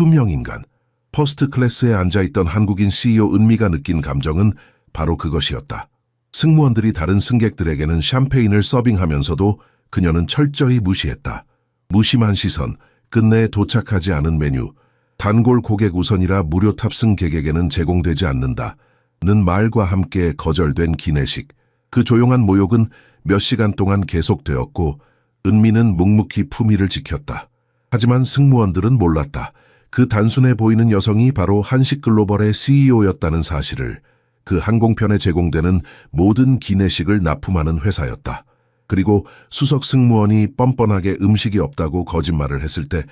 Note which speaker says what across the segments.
Speaker 1: 투명인간. 퍼스트 클래스에 앉아있던 한국인 CEO 은미가 느낀 감정은 바로 그것이었다. 승무원들이 다른 승객들에게는 샴페인을 서빙하면서도 그녀는 철저히 무시했다. 무심한 시선, 끝내 도착하지 않은 메뉴, 단골 고객 우선이라 무료 탑승객에게는 제공되지 않는다. 는 말과 함께 거절된 기내식. 그 조용한 모욕은 몇 시간 동안 계속되었고 은미는 묵묵히 품위를 지켰다. 하지만 승무원들은 몰랐다. 그 단순해 보이는 여성이 바로 한식글로벌의 CEO였다는 사실을. 그 항공편에 제공되는 모든 기내식을 납품하는 회사였다. 그리고 수석 승무원이 뻔뻔하게 음식이 없다고 거짓말을 했을 때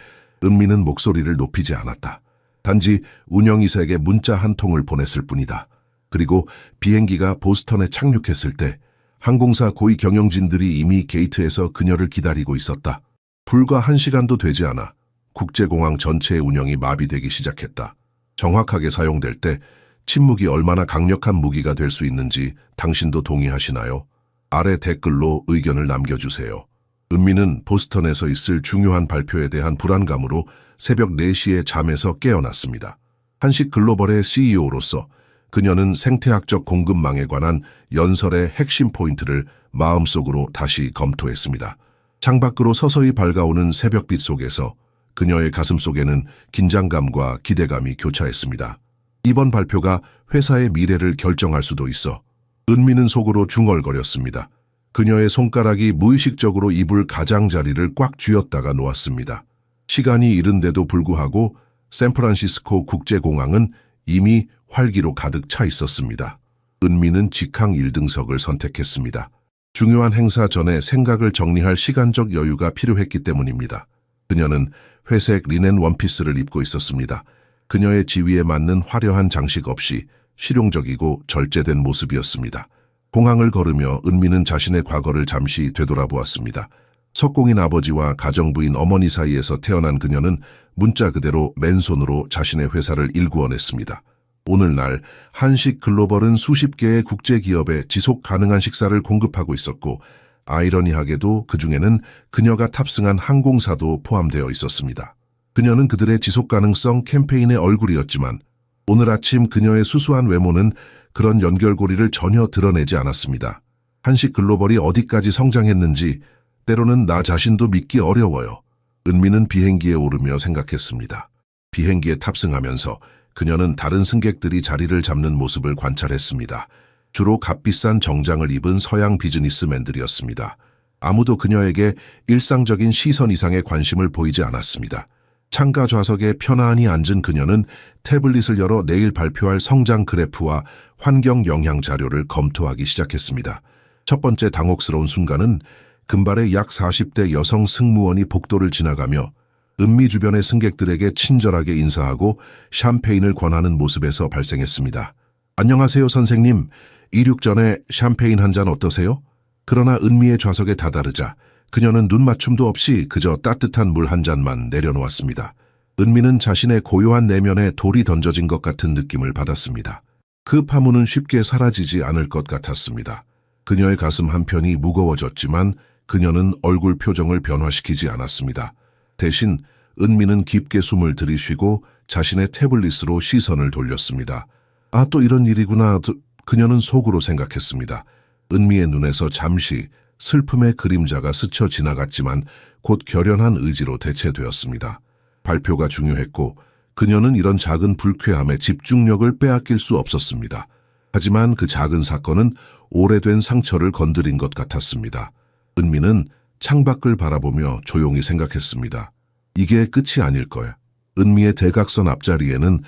Speaker 1: 은미는 목소리를 높이지 않았다. 단지 운영이사에게 문자 한 통을 보냈을 뿐이다. 그리고 비행기가 보스턴에 착륙했을 때 항공사 고위 경영진들이 이미 게이트에서 그녀를 기다리고 있었다. 불과 1시간도 되지 않아 국제공항 전체의 운영이 마비되기 시작했다. 정확하게 사용될 때 침묵이 얼마나 강력한 무기가 될 수 있는지 당신도 동의하시나요? 아래 댓글로 의견을 남겨주세요. 은미는 보스턴에서 있을 중요한 발표에 대한 불안감으로 새벽 4시에 잠에서 깨어났습니다. 한식글로벌의 CEO로서 그녀는 생태학적 공급망에 관한 연설의 핵심 포인트를 마음속으로 다시 검토했습니다. 창밖으로 서서히 밝아오는 새벽빛 속에서 그녀의 가슴속에는 긴장감과 기대감이 교차했습니다. 이번 발표가 회사의 미래를 결정할 수도 있어 은미는 속으로 중얼거렸습니다. 그녀의 손가락이 무의식적으로 이불 가장자리를 꽉 쥐었다가 놓았습니다. 시간이 이른데도 불구하고 샌프란시스코 국제공항은 이미 활기로 가득 차 있었습니다. 은미는 직항 1등석을 선택했습니다. 중요한 행사 전에 생각을 정리할 시간적 여유가 필요했기 때문입니다. 그녀는 회색 리넨 원피스를 입고 있었습니다. 그녀의 지위에 맞는 화려한 장식 없이 실용적이고 절제된 모습이었습니다. 공항을 걸으며 은미는 자신의 과거를 잠시 되돌아보았습니다. 석공인 아버지와 가정부인 어머니 사이에서 태어난 그녀는 문자 그대로 맨손으로 자신의 회사를 일구어냈습니다. 오늘날 한식글로벌은 수십 개의 국제기업에 지속 가능한 식사를 공급하고 있었고 아이러니하게도 그중에는 그녀가 탑승한 항공사도 포함되어 있었습니다. 그녀는 그들의 지속가능성 캠페인의 얼굴이었지만 오늘 아침 그녀의 수수한 외모는 그런 연결고리를 전혀 드러내지 않았습니다. 한식글로벌이 어디까지 성장했는지 때로는 나 자신도 믿기 어려워요. 은미는 비행기에 오르며 생각했습니다. 비행기에 탑승하면서 그녀는 다른 승객들이 자리를 잡는 모습을 관찰했습니다. 주로 값비싼 정장을 입은 서양 비즈니스맨들이었습니다. 아무도 그녀에게 일상적인 시선 이상의 관심을 보이지 않았습니다. 창가 좌석에 편안히 앉은 그녀는 태블릿을 열어 내일 발표할 성장 그래프와 환경 영향 자료를 검토하기 시작했습니다. 첫 번째 당혹스러운 순간은 금발의 약 40대 여성 승무원이 복도를 지나가며 은미 주변의 승객들에게 친절하게 인사하고 샴페인을 권하는 모습에서 발생했습니다. 안녕하세요 선생님, 이륙 전에 샴페인 한 잔 어떠세요? 그러나 은미의 좌석에 다다르자 그녀는 눈맞춤도 없이 그저 따뜻한 물 한 잔만 내려놓았습니다. 은미는 자신의 고요한 내면에 돌이 던져진 것 같은 느낌을 받았습니다. 그 파문은 쉽게 사라지지 않을 것 같았습니다. 그녀의 가슴 한편이 무거워졌지만 그녀는 얼굴 표정을 변화시키지 않았습니다. 대신 은미는 깊게 숨을 들이쉬고 자신의 태블릿으로 시선을 돌렸습니다. 아, 또 이런 일이구나. 그녀는 속으로 생각했습니다. 은미의 눈에서 잠시 슬픔의 그림자가 스쳐 지나갔지만 곧 결연한 의지로 대체되었습니다. 발표가 중요했고 그녀는 이런 작은 불쾌함에 집중력을 빼앗길 수 없었습니다. 하지만 그 작은 사건은 오래된 상처를 건드린 것 같았습니다. 은미는 창밖을 바라보며 조용히 생각했습니다. 이게 끝이 아닐 거야. 은미의 대각선 앞자리에는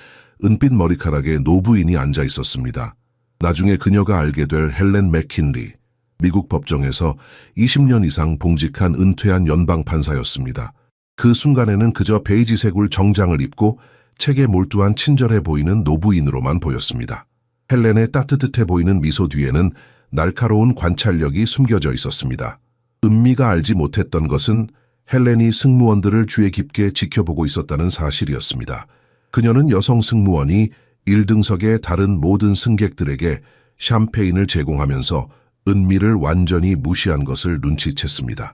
Speaker 1: 은빛 머리카락의 노부인이 앉아 있었습니다. 나중에 그녀가 알게 될 헬렌 맥킨리, 미국 법정에서 20년 이상 봉직한 은퇴한 연방판사였습니다. 그 순간에는 그저 베이지색 울 정장을 입고 책에 몰두한 친절해 보이는 노부인으로만 보였습니다. 헬렌의 따뜻해 보이는 미소 뒤에는 날카로운 관찰력이 숨겨져 있었습니다. 은미가 알지 못했던 것은 헬렌이 승무원들을 주의 깊게 지켜보고 있었다는 사실이었습니다. 그녀는 여성 승무원이 1등석의 다른 모든 승객들에게 샴페인을 제공하면서 은미를 완전히 무시한 것을 눈치챘습니다.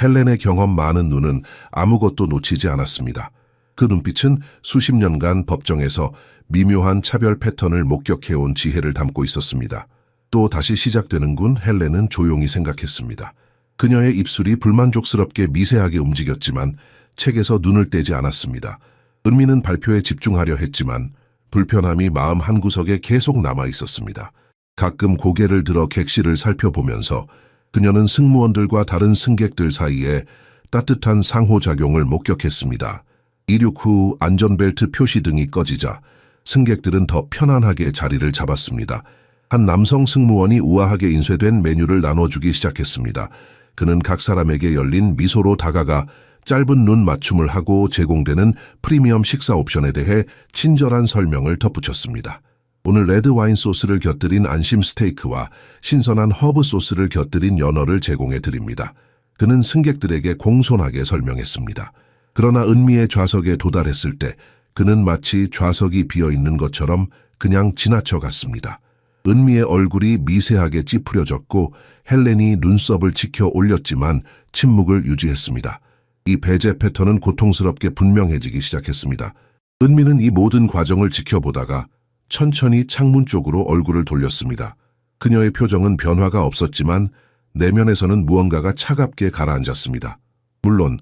Speaker 1: 헬렌의 경험 많은 눈은 아무것도 놓치지 않았습니다. 그 눈빛은 수십 년간 법정에서 미묘한 차별 패턴을 목격해온 지혜를 담고 있었습니다. 또 다시 시작되는군. 헬렌은 조용히 생각했습니다. 그녀의 입술이 불만족스럽게 미세하게 움직였지만 책에서 눈을 떼지 않았습니다. 은미는 발표에 집중하려 했지만 불편함이 마음 한구석에 계속 남아 있었습니다. 가끔 고개를 들어 객실을 살펴보면서 그녀는 승무원들과 다른 승객들 사이에 따뜻한 상호작용을 목격했습니다. 이륙 후 안전벨트 표시 등이 꺼지자 승객들은 더 편안하게 자리를 잡았습니다. 한 남성 승무원이 우아하게 인쇄된 메뉴를 나눠주기 시작했습니다. 그는 각 사람에게 열린 미소로 다가가 짧은 눈 맞춤을 하고 제공되는 프리미엄 식사 옵션에 대해 친절한 설명을 덧붙였습니다. 오늘 레드 와인 소스를 곁들인 안심 스테이크와 신선한 허브 소스를 곁들인 연어를 제공해 드립니다. 그는 승객들에게 공손하게 설명했습니다. 그러나 은미의 좌석에 도달했을 때 그는 마치 좌석이 비어있는 것처럼 그냥 지나쳐 갔습니다. 은미의 얼굴이 미세하게 찌푸려졌고 헬렌이 눈썹을 치켜 올렸지만 침묵을 유지했습니다. 이 배제 패턴은 고통스럽게 분명해지기 시작했습니다. 은미는 이 모든 과정을 지켜보다가 천천히 창문 쪽으로 얼굴을 돌렸습니다. 그녀의 표정은 변화가 없었지만 내면에서는 무언가가 차갑게 가라앉았습니다. 물론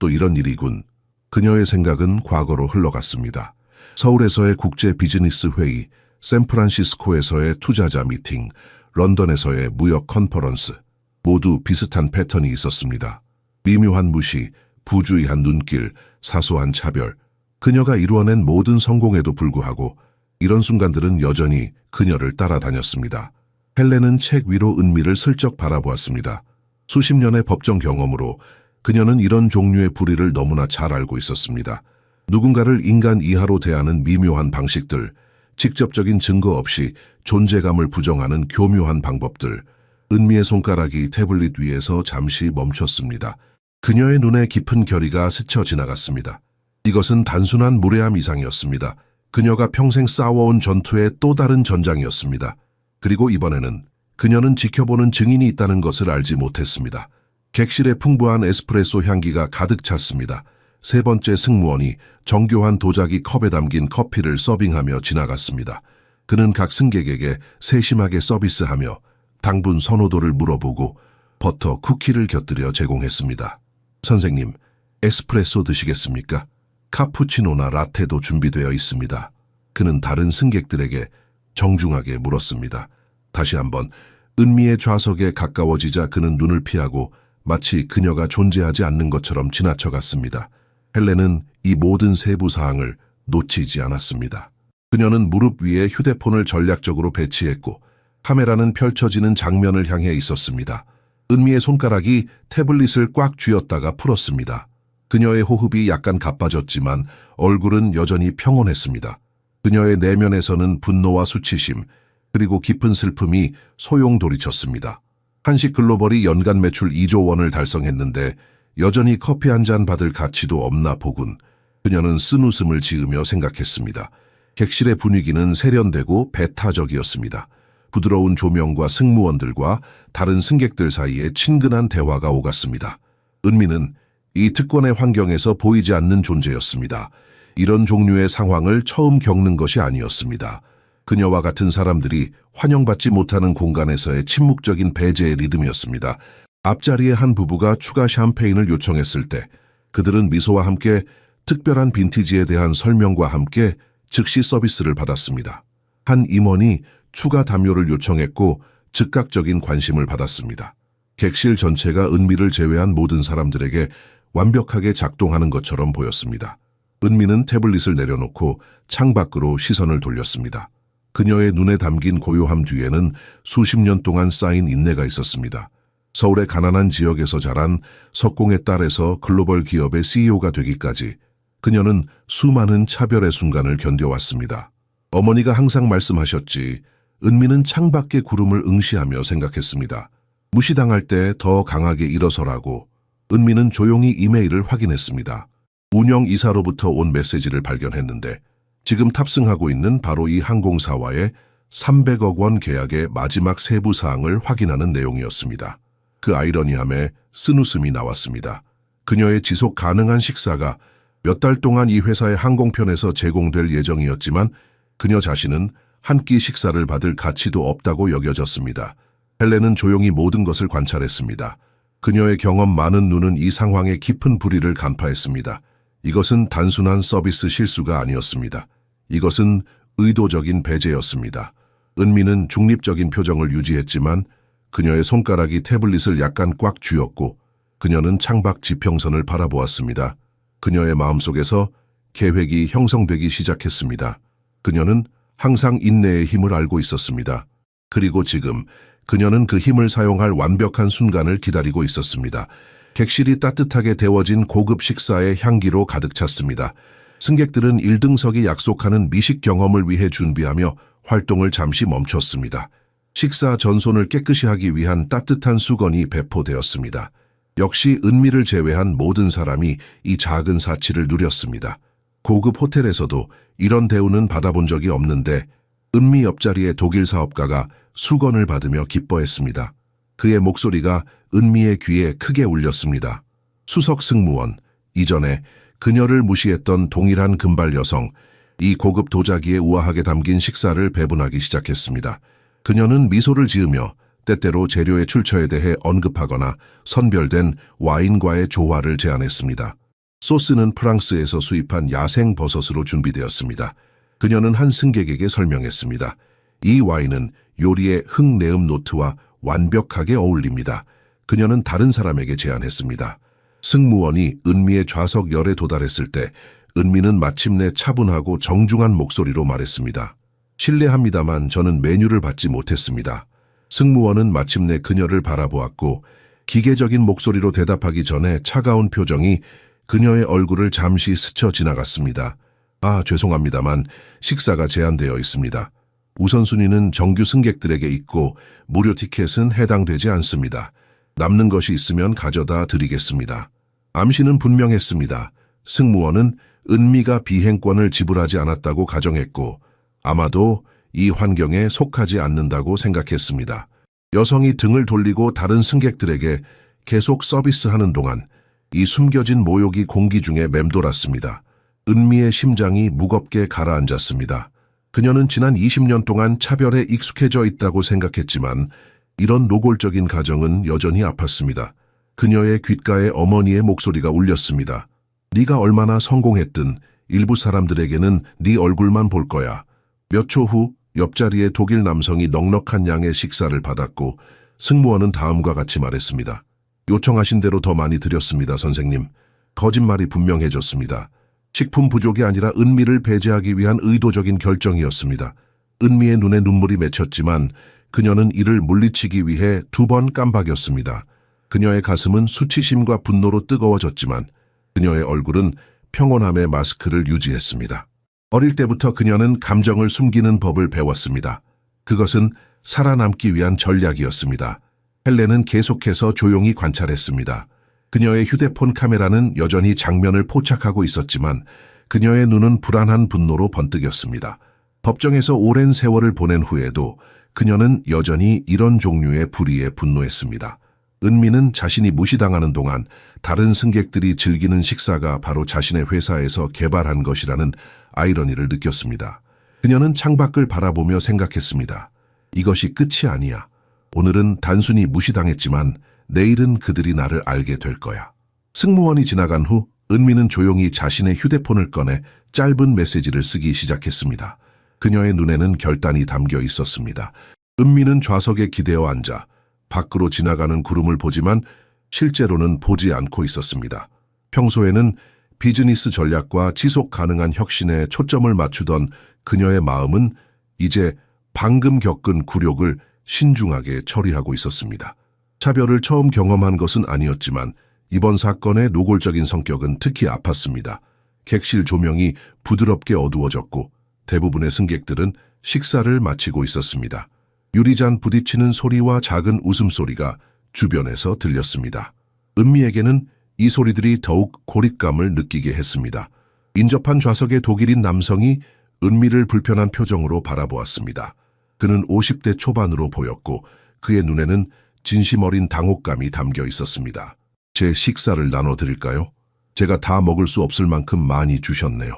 Speaker 1: 또 이런 일이군. 그녀의 생각은 과거로 흘러갔습니다. 서울에서의 국제 비즈니스 회의, 샌프란시스코에서의 투자자 미팅, 런던에서의 무역 컨퍼런스, 모두 비슷한 패턴이 있었습니다. 미묘한 무시, 부주의한 눈길, 사소한 차별, 그녀가 이루어낸 모든 성공에도 불구하고 이런 순간들은 여전히 그녀를 따라다녔습니다. 헬렌은 책 위로 은미를 슬쩍 바라보았습니다. 수십 년의 법정 경험으로 그녀는 이런 종류의 불의를 너무나 잘 알고 있었습니다. 누군가를 인간 이하로 대하는 미묘한 방식들, 직접적인 증거 없이 존재감을 부정하는 교묘한 방법들. 은미의 손가락이 태블릿 위에서 잠시 멈췄습니다. 그녀의 눈에 깊은 결의가 스쳐 지나갔습니다. 이것은 단순한 무례함 이상이었습니다. 그녀가 평생 싸워온 전투의 또 다른 전장이었습니다. 그리고 이번에는 그녀는 지켜보는 증인이 있다는 것을 알지 못했습니다. 객실에 풍부한 에스프레소 향기가 가득 찼습니다. 세 번째 승무원이 정교한 도자기 컵에 담긴 커피를 서빙하며 지나갔습니다. 그는 각 승객에게 세심하게 서비스하며 당분 선호도를 물어보고 버터 쿠키를 곁들여 제공했습니다. 선생님, 에스프레소 드시겠습니까? 카푸치노나 라테도 준비되어 있습니다. 그는 다른 승객들에게 정중하게 물었습니다. 다시 한번 은미의 좌석에 가까워지자 그는 눈을 피하고 마치 그녀가 존재하지 않는 것처럼 지나쳐갔습니다. 헬렌은 이 모든 세부 사항을 놓치지 않았습니다. 그녀는 무릎 위에 휴대폰을 전략적으로 배치했고 카메라는 펼쳐지는 장면을 향해 있었습니다. 은미의 손가락이 태블릿을 꽉 쥐었다가 풀었습니다. 그녀의 호흡이 약간 가빠졌지만 얼굴은 여전히 평온했습니다. 그녀의 내면에서는 분노와 수치심, 그리고 깊은 슬픔이 소용돌이쳤습니다. 한식 글로벌이 연간 매출 2조 원을 달성했는데 여전히 커피 한 잔 받을 가치도 없나 보군. 그녀는 쓴웃음을 지으며 생각했습니다. 객실의 분위기는 세련되고 배타적이었습니다. 부드러운 조명과 승무원들과 다른 승객들 사이에 친근한 대화가 오갔습니다. 은미는 이 특권의 환경에서 보이지 않는 존재였습니다. 이런 종류의 상황을 처음 겪는 것이 아니었습니다. 그녀와 같은 사람들이 환영받지 못하는 공간에서의 침묵적인 배제의 리듬이었습니다. 앞자리의 한 부부가 추가 샴페인을 요청했을 때 그들은 미소와 함께 특별한 빈티지에 대한 설명과 함께 즉시 서비스를 받았습니다. 한 임원이 추가 담요를 요청했고 즉각적인 관심을 받았습니다. 객실 전체가 은미를 제외한 모든 사람들에게 완벽하게 작동하는 것처럼 보였습니다. 은미는 태블릿을 내려놓고 창밖으로 시선을 돌렸습니다. 그녀의 눈에 담긴 고요함 뒤에는 수십 년 동안 쌓인 인내가 있었습니다. 서울의 가난한 지역에서 자란 석공의 딸에서 글로벌 기업의 CEO가 되기까지 그녀는 수많은 차별의 순간을 견뎌왔습니다. 어머니가 항상 말씀하셨지, 은미는 창밖의 구름을 응시하며 생각했습니다. 무시당할 때 더 강하게 일어서라고. 은미는 조용히 이메일을 확인했습니다. 운영이사로부터 온 메시지를 발견했는데 지금 탑승하고 있는 바로 이 항공사와의 300억 원 계약의 마지막 세부 사항을 확인하는 내용이었습니다. 그 아이러니함에 쓴웃음이 나왔습니다. 그녀의 지속 가능한 식사가 몇 달 동안 이 회사의 항공편에서 제공될 예정이었지만 그녀 자신은 한 끼 식사를 받을 가치도 없다고 여겨졌습니다. 헬렌은 조용히 모든 것을 관찰했습니다. 그녀의 경험 많은 눈은 이 상황의 깊은 불의를 간파했습니다. 이것은 단순한 서비스 실수가 아니었습니다. 이것은 의도적인 배제였습니다. 은미는 중립적인 표정을 유지했지만 그녀의 손가락이 태블릿을 약간 꽉 쥐었고 그녀는 창밖 지평선을 바라보았습니다. 그녀의 마음속에서 계획이 형성되기 시작했습니다. 그녀는 항상 인내의 힘을 알고 있었습니다. 그리고 지금 그녀는 그 힘을 사용할 완벽한 순간을 기다리고 있었습니다. 객실이 따뜻하게 데워진 고급 식사의 향기로 가득 찼습니다. 승객들은 1등석이 약속하는 미식 경험을 위해 준비하며 활동을 잠시 멈췄습니다. 식사 전손을 깨끗이 하기 위한 따뜻한 수건이 배포되었습니다. 역시 은미를 제외한 모든 사람이 이 작은 사치를 누렸습니다. 고급 호텔에서도 이런 대우는 받아본 적이 없는데 은미 옆자리의 독일 사업가가 수건을 받으며 기뻐했습니다. 그의 목소리가 은미의 귀에 크게 울렸습니다. 수석 승무원, 이전에 그녀를 무시했던 동일한 금발 여성, 이 고급 도자기에 우아하게 담긴 식사를 배분하기 시작했습니다. 그녀는 미소를 지으며 때때로 재료의 출처에 대해 언급하거나 선별된 와인과의 조화를 제안했습니다. 소스는 프랑스에서 수입한 야생 버섯으로 준비되었습니다. 그녀는 한 승객에게 설명했습니다. 이 와인은 요리의 흙내음 노트와 완벽하게 어울립니다. 그녀는 다른 사람에게 제안했습니다. 승무원이 은미의 좌석 열에 도달했을 때 은미는 마침내 차분하고 정중한 목소리로 말했습니다. 실례합니다만 저는 메뉴를 받지 못했습니다. 승무원은 마침내 그녀를 바라보았고 기계적인 목소리로 대답하기 전에 차가운 표정이 그녀의 얼굴을 잠시 스쳐 지나갔습니다. 죄송합니다만 식사가 제한되어 있습니다. 우선순위는 정규 승객들에게 있고 무료 티켓은 해당되지 않습니다. 남는 것이 있으면 가져다 드리겠습니다. 암시는 분명했습니다. 승무원은 은미가 비행권을 지불하지 않았다고 가정했고 아마도 이 환경에 속하지 않는다고 생각했습니다. 여성이 등을 돌리고 다른 승객들에게 계속 서비스하는 동안 이 숨겨진 모욕이 공기 중에 맴돌았습니다. 은미의 심장이 무겁게 가라앉았습니다. 그녀는 지난 20년 동안 차별에 익숙해져 있다고 생각했지만 이런 노골적인 가정은 여전히 아팠습니다. 그녀의 귓가에 어머니의 목소리가 울렸습니다. 네가 얼마나 성공했든 일부 사람들에게는 네 얼굴만 볼 거야. 몇 초 후 옆자리의 독일 남성이 넉넉한 양의 식사를 받았고 승무원은 다음과 같이 말했습니다. 요청하신 대로 더 많이 드렸습니다, 선생님. 거짓말이 분명해졌습니다. 식품 부족이 아니라 은미를 배제하기 위한 의도적인 결정이었습니다. 은미의 눈에 눈물이 맺혔지만 그녀는 이를 물리치기 위해 2번 깜박였습니다. 그녀의 가슴은 수치심과 분노로 뜨거워졌지만 그녀의 얼굴은 평온함의 마스크를 유지했습니다. 어릴 때부터 그녀는 감정을 숨기는 법을 배웠습니다. 그것은 살아남기 위한 전략이었습니다. 헬렌은 계속해서 조용히 관찰했습니다. 그녀의 휴대폰 카메라는 여전히 장면을 포착하고 있었지만 그녀의 눈은 불안한 분노로 번뜩였습니다. 법정에서 오랜 세월을 보낸 후에도 그녀는 여전히 이런 종류의 불의에 분노했습니다. 은미는 자신이 무시당하는 동안 다른 승객들이 즐기는 식사가 바로 자신의 회사에서 개발한 것이라는 아이러니를 느꼈습니다. 그녀는 창밖을 바라보며 생각했습니다. 이것이 끝이 아니야. 오늘은 단순히 무시당했지만 내일은 그들이 나를 알게 될 거야. 승무원이 지나간 후 은미는 조용히 자신의 휴대폰을 꺼내 짧은 메시지를 쓰기 시작했습니다. 그녀의 눈에는 결단이 담겨 있었습니다. 은미는 좌석에 기대어 앉아 밖으로 지나가는 구름을 보지만 실제로는 보지 않고 있었습니다. 평소에는 비즈니스 전략과 지속 가능한 혁신에 초점을 맞추던 그녀의 마음은 이제 방금 겪은 굴욕을 신중하게 처리하고 있었습니다. 차별을 처음 경험한 것은 아니었지만 이번 사건의 노골적인 성격은 특히 아팠습니다. 객실 조명이 부드럽게 어두워졌고 대부분의 승객들은 식사를 마치고 있었습니다. 유리잔 부딪히는 소리와 작은 웃음소리가 주변에서 들렸습니다. 은미에게는 이 소리들이 더욱 고립감을 느끼게 했습니다. 인접한 좌석의 독일인 남성이 은미를 불편한 표정으로 바라보았습니다. 그는 50대 초반으로 보였고 그의 눈에는 진심 어린 당혹감이 담겨 있었습니다. 제 식사를 나눠드릴까요? 제가 다 먹을 수 없을 만큼 많이 주셨네요.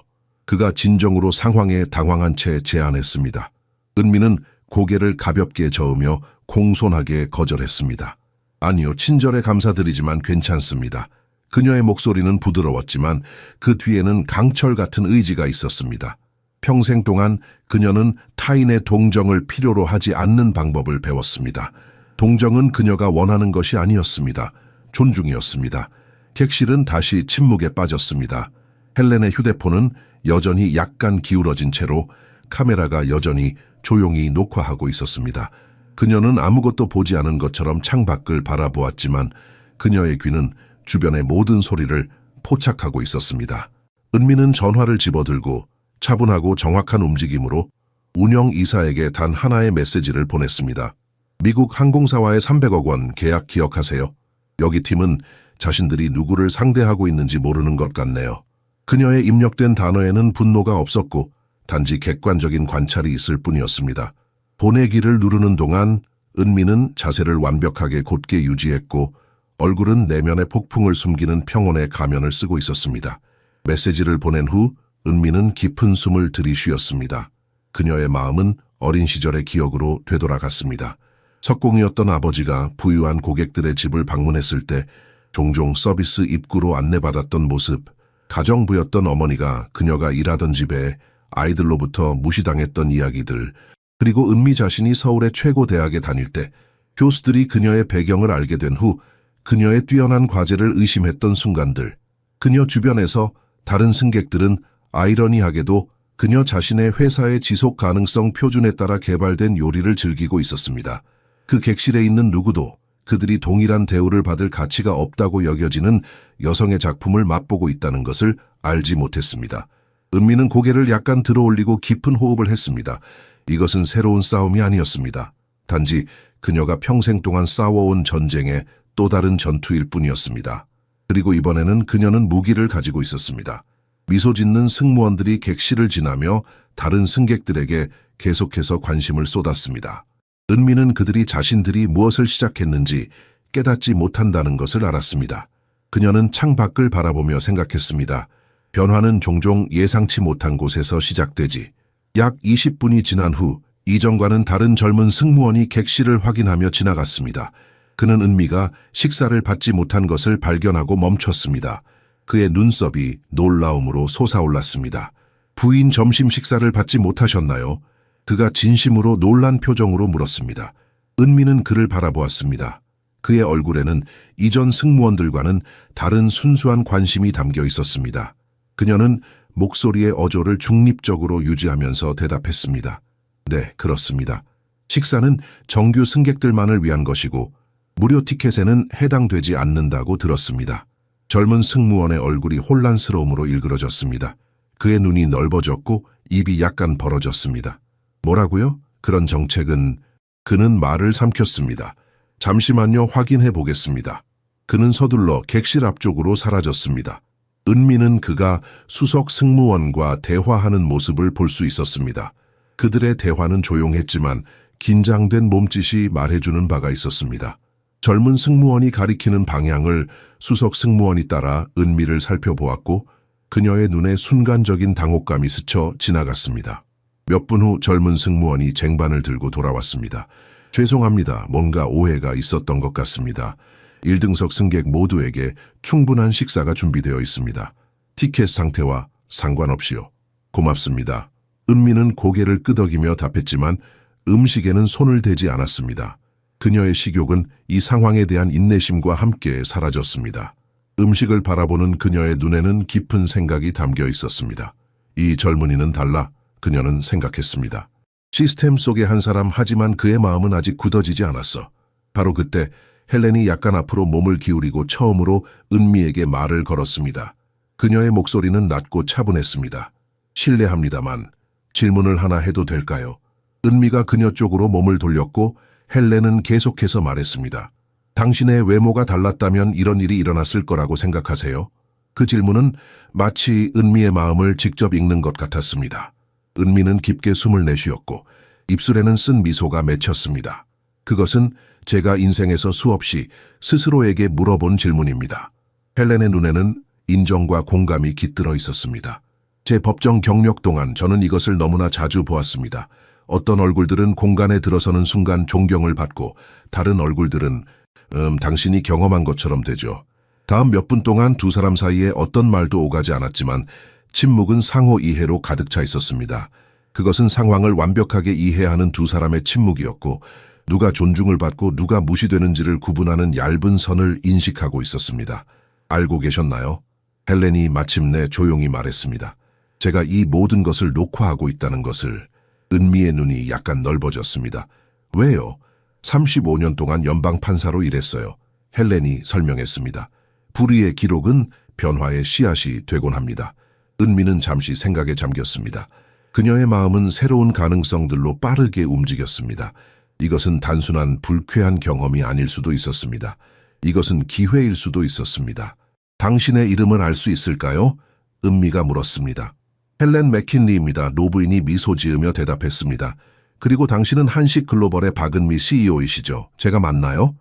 Speaker 1: 그가 진정으로 상황에 당황한 채 제안했습니다. 은미는 고개를 가볍게 저으며 공손하게 거절했습니다. 아니요, 친절에 감사드리지만 괜찮습니다. 그녀의 목소리는 부드러웠지만 그 뒤에는 강철 같은 의지가 있었습니다. 평생 동안 그녀는 타인의 동정을 필요로 하지 않는 방법을 배웠습니다. 동정은 그녀가 원하는 것이 아니었습니다. 존중이었습니다. 객실은 다시 침묵에 빠졌습니다. 헬렌의 휴대폰은 여전히 약간 기울어진 채로 카메라가 여전히 조용히 녹화하고 있었습니다. 그녀는 아무것도 보지 않은 것처럼 창밖을 바라보았지만 그녀의 귀는 주변의 모든 소리를 포착하고 있었습니다. 은미는 전화를 집어들고 차분하고 정확한 움직임으로 운영이사에게 단 하나의 메시지를 보냈습니다. 미국 항공사와의 300억 원 계약 기억하세요? 여기 팀은 자신들이 누구를 상대하고 있는지 모르는 것 같네요. 그녀의 입력된 단어에는 분노가 없었고 단지 객관적인 관찰이 있을 뿐이었습니다. 보내기를 누르는 동안 은미는 자세를 완벽하게 곧게 유지했고 얼굴은 내면의 폭풍을 숨기는 평온의 가면을 쓰고 있었습니다. 메시지를 보낸 후 은미는 깊은 숨을 들이쉬었습니다. 그녀의 마음은 어린 시절의 기억으로 되돌아갔습니다. 석공이었던 아버지가 부유한 고객들의 집을 방문했을 때 종종 서비스 입구로 안내받았던 모습, 가정부였던 어머니가 그녀가 일하던 집에 아이들로부터 무시당했던 이야기들, 그리고 은미 자신이 서울의 최고 대학에 다닐 때 교수들이 그녀의 배경을 알게 된 후 그녀의 뛰어난 과제를 의심했던 순간들, 그녀 주변에서 다른 승객들은 아이러니하게도 그녀 자신의 회사의 지속 가능성 표준에 따라 개발된 요리를 즐기고 있었습니다. 그 객실에 있는 누구도 그들이 동일한 대우를 받을 가치가 없다고 여겨지는 여성의 작품을 맛보고 있다는 것을 알지 못했습니다. 은미는 고개를 약간 들어올리고 깊은 호흡을 했습니다. 이것은 새로운 싸움이 아니었습니다. 단지 그녀가 평생 동안 싸워온 전쟁의 또 다른 전투일 뿐이었습니다. 그리고 이번에는 그녀는 무기를 가지고 있었습니다. 미소 짓는 승무원들이 객실을 지나며 다른 승객들에게 계속해서 관심을 쏟았습니다. 은미는 그들이 자신들이 무엇을 시작했는지 깨닫지 못한다는 것을 알았습니다. 그녀는 창밖을 바라보며 생각했습니다. 변화는 종종 예상치 못한 곳에서 시작되지. 약 20분이 지난 후 이전과는 다른 젊은 승무원이 객실을 확인하며 지나갔습니다. 그는 은미가 식사를 받지 못한 것을 발견하고 멈췄습니다. 그의 눈썹이 놀라움으로 솟아올랐습니다. 부인 점심 식사를 받지 못하셨나요? 그가 진심으로 놀란 표정으로 물었습니다. 은미는 그를 바라보았습니다. 그의 얼굴에는 이전 승무원들과는 다른 순수한 관심이 담겨 있었습니다. 그녀는 목소리의 어조를 중립적으로 유지하면서 대답했습니다. 네, 그렇습니다. 식사는 정규 승객들만을 위한 것이고 무료 티켓에는 해당되지 않는다고 들었습니다. 젊은 승무원의 얼굴이 혼란스러움으로 일그러졌습니다. 그의 눈이 넓어졌고 입이 약간 벌어졌습니다. 뭐라고요? 그런 정책은... 그는 말을 삼켰습니다. 잠시만요, 확인해 보겠습니다. 그는 서둘러 객실 앞쪽으로 사라졌습니다. 은미는 그가 수석 승무원과 대화하는 모습을 볼 수 있었습니다. 그들의 대화는 조용했지만 긴장된 몸짓이 말해주는 바가 있었습니다. 젊은 승무원이 가리키는 방향을 수석 승무원이 따라 은미를 살펴보았고 그녀의 눈에 순간적인 당혹감이 스쳐 지나갔습니다. 몇 분 후 젊은 승무원이 쟁반을 들고 돌아왔습니다. 죄송합니다. 뭔가 오해가 있었던 것 같습니다. 1등석 승객 모두에게 충분한 식사가 준비되어 있습니다. 티켓 상태와 상관없이요. 고맙습니다. 은미는 고개를 끄덕이며 답했지만 음식에는 손을 대지 않았습니다. 그녀의 식욕은 이 상황에 대한 인내심과 함께 사라졌습니다. 음식을 바라보는 그녀의 눈에는 깊은 생각이 담겨 있었습니다. 이 젊은이는 달라, 그녀는 생각했습니다. 시스템 속의 한 사람, 하지만 그의 마음은 아직 굳어지지 않았어. 바로 그때 헬렌이 약간 앞으로 몸을 기울이고 처음으로 은미에게 말을 걸었습니다. 그녀의 목소리는 낮고 차분했습니다. 실례합니다만 질문을 하나 해도 될까요? 은미가 그녀 쪽으로 몸을 돌렸고 헬렌은 계속해서 말했습니다. 당신의 외모가 달랐다면 이런 일이 일어났을 거라고 생각하세요? 그 질문은 마치 은미의 마음을 직접 읽는 것 같았습니다. 은미는 깊게 숨을 내쉬었고 입술에는 쓴 미소가 맺혔습니다. 그것은 제가 인생에서 수없이 스스로에게 물어본 질문입니다. 헬렌의 눈에는 인정과 공감이 깃들어 있었습니다. 제 법정 경력 동안 저는 이것을 너무나 자주 보았습니다. 어떤 얼굴들은 공간에 들어서는 순간 존경을 받고 다른 얼굴들은 당신이 경험한 것처럼 되죠. 다음 몇 분 동안 두 사람 사이에 어떤 말도 오가지 않았지만 침묵은 상호 이해로 가득 차 있었습니다. 그것은 상황을 완벽하게 이해하는 두 사람의 침묵이었고 누가 존중을 받고 누가 무시되는지를 구분하는 얇은 선을 인식하고 있었습니다. 알고 계셨나요? 헬렌이 마침내 조용히 말했습니다. 제가 이 모든 것을 녹화하고 있다는 것을. 은미의 눈이 약간 넓어졌습니다. 왜요? 35년 동안 연방판사로 일했어요. 헬렌이 설명했습니다. 불의의 기록은 변화의 씨앗이 되곤 합니다. 은미는 잠시 생각에 잠겼습니다. 그녀의 마음은 새로운 가능성들로 빠르게 움직였습니다. 이것은 단순한 불쾌한 경험이 아닐 수도 있었습니다. 이것은 기회일 수도 있었습니다. 당신의 이름을 알 수 있을까요? 은미가 물었습니다. 헬렌 맥킨리입니다. 노부인이 미소 지으며 대답했습니다. 그리고 당신은 한식 글로벌의 박은미 CEO이시죠? 제가 맞나요?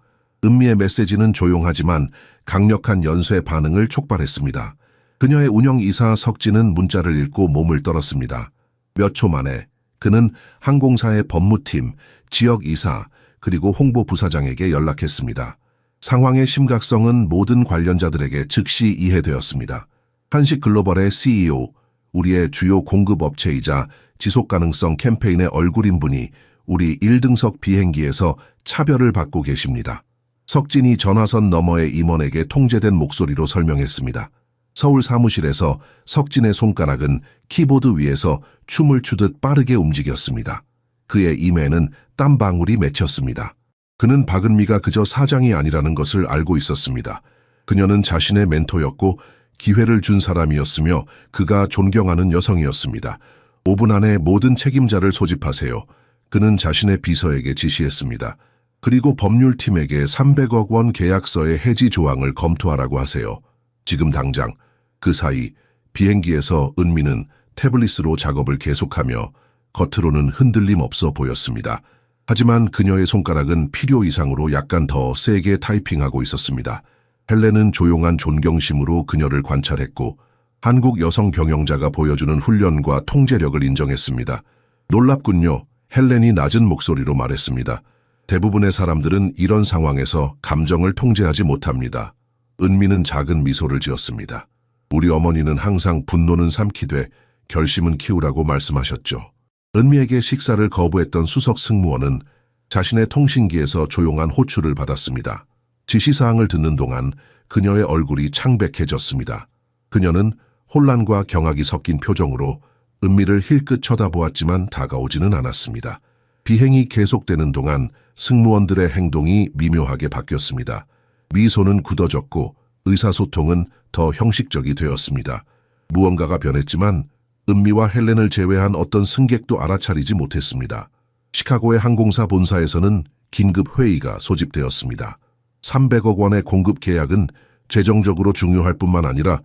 Speaker 1: 은미의 메시지는 조용하지만 강력한 연쇄 반응을 촉발했습니다. 그녀의 운영이사 석진은 문자를 읽고 몸을 떨었습니다. 몇 초 만에 그는 항공사의 법무팀, 지역이사, 그리고 홍보부사장에게 연락했습니다. 상황의 심각성은 모든 관련자들에게 즉시 이해되었습니다. 한식 글로벌의 CEO, 우리의 주요 공급업체이자 지속가능성 캠페인의 얼굴인 분이 우리 1등석 비행기에서 차별을 받고 계십니다. 석진이 전화선 너머의 임원에게 통제된 목소리로 설명했습니다. 서울 사무실에서 석진의 손가락은 키보드 위에서 춤을 추듯 빠르게 움직였습니다. 그의 이마에는 땀방울이 맺혔습니다. 그는 박은미가 그저 사장이 아니라는 것을 알고 있었습니다. 그녀는 자신의 멘토였고 기회를 준 사람이었으며 그가 존경하는 여성이었습니다. 5분 안에 모든 책임자를 소집하세요. 그는 자신의 비서에게 지시했습니다. 그리고 법률팀에게 300억 원 계약서의 해지 조항을 검토하라고 하세요. 지금 당장. 그 사이 비행기에서 은미는 태블릿으로 작업을 계속하며 겉으로는 흔들림 없어 보였습니다. 하지만 그녀의 손가락은 필요 이상으로 약간 더 세게 타이핑하고 있었습니다. 헬렌은 조용한 존경심으로 그녀를 관찰했고 한국 여성 경영자가 보여주는 훈련과 통제력을 인정했습니다. 놀랍군요. 헬렌이 낮은 목소리로 말했습니다. 대부분의 사람들은 이런 상황에서 감정을 통제하지 못합니다. 은미는 작은 미소를 지었습니다. 우리 어머니는 항상 분노는 삼키되 결심은 키우라고 말씀하셨죠. 은미에게 식사를 거부했던 수석 승무원은 자신의 통신기에서 조용한 호출을 받았습니다. 지시사항을 듣는 동안 그녀의 얼굴이 창백해졌습니다. 그녀는 혼란과 경악이 섞인 표정으로 은미를 힐끗 쳐다보았지만 다가오지는 않았습니다. 비행이 계속되는 동안 승무원들의 행동이 미묘하게 바뀌었습니다. 미소는 굳어졌고 의사소통은 더 형식적이 되었습니다. 무언가가 변했지만 은미와 헬렌을 제외한 어떤 승객도 알아차리지 못했습니다. 시카고의 항공사 본사에서는 긴급 회의가 소집되었습니다. 300억 원의 공급 계약은 재정적으로 중요할 뿐만 아니라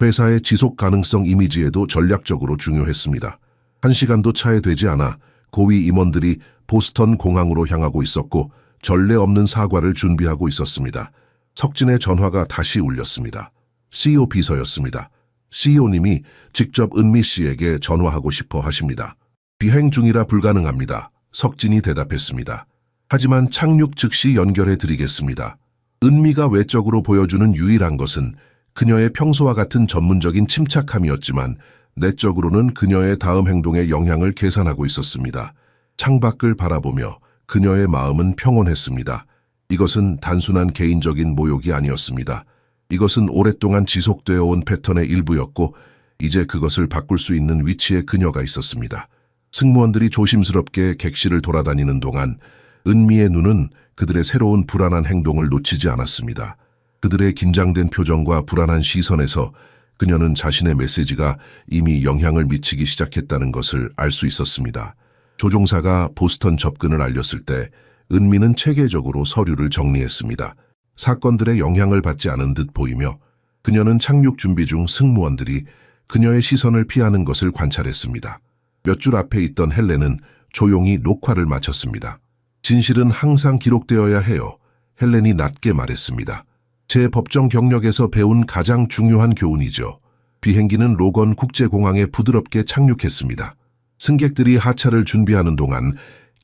Speaker 1: 회사의 지속 가능성 이미지에도 전략적으로 중요했습니다. 1시간도 차에 되지 않아 고위 임원들이 보스턴 공항으로 향하고 있었고 전례 없는 사과를 준비하고 있었습니다. 석진의 전화가 다시 울렸습니다. CEO 비서였습니다. CEO님이 직접 은미 씨에게 전화하고 싶어 하십니다. 비행 중이라 불가능합니다. 석진이 대답했습니다. 하지만 착륙 즉시 연결해 드리겠습니다. 은미가 외적으로 보여주는 유일한 것은 그녀의 평소와 같은 전문적인 침착함이었지만 내적으로는 그녀의 다음 행동에 영향을 계산하고 있었습니다. 창밖을 바라보며 그녀의 마음은 평온했습니다. 이것은 단순한 개인적인 모욕이 아니었습니다. 이것은 오랫동안 지속되어 온 패턴의 일부였고 이제 그것을 바꿀 수 있는 위치에 그녀가 있었습니다. 승무원들이 조심스럽게 객실을 돌아다니는 동안 은미의 눈은 그들의 새로운 불안한 행동을 놓치지 않았습니다. 그들의 긴장된 표정과 불안한 시선에서 그녀는 자신의 메시지가 이미 영향을 미치기 시작했다는 것을 알 수 있었습니다. 조종사가 보스턴 접근을 알렸을 때 은미는 체계적으로 서류를 정리했습니다. 사건들의 영향을 받지 않은 듯 보이며 그녀는 착륙 준비 중 승무원들이 그녀의 시선을 피하는 것을 관찰했습니다. 몇 줄 앞에 있던 헬렌은 조용히 녹화를 마쳤습니다. 진실은 항상 기록되어야 해요. 헬렌이 낮게 말했습니다. 제 법정 경력에서 배운 가장 중요한 교훈이죠. 비행기는 로건 국제공항에 부드럽게 착륙했습니다. 승객들이 하차를 준비하는 동안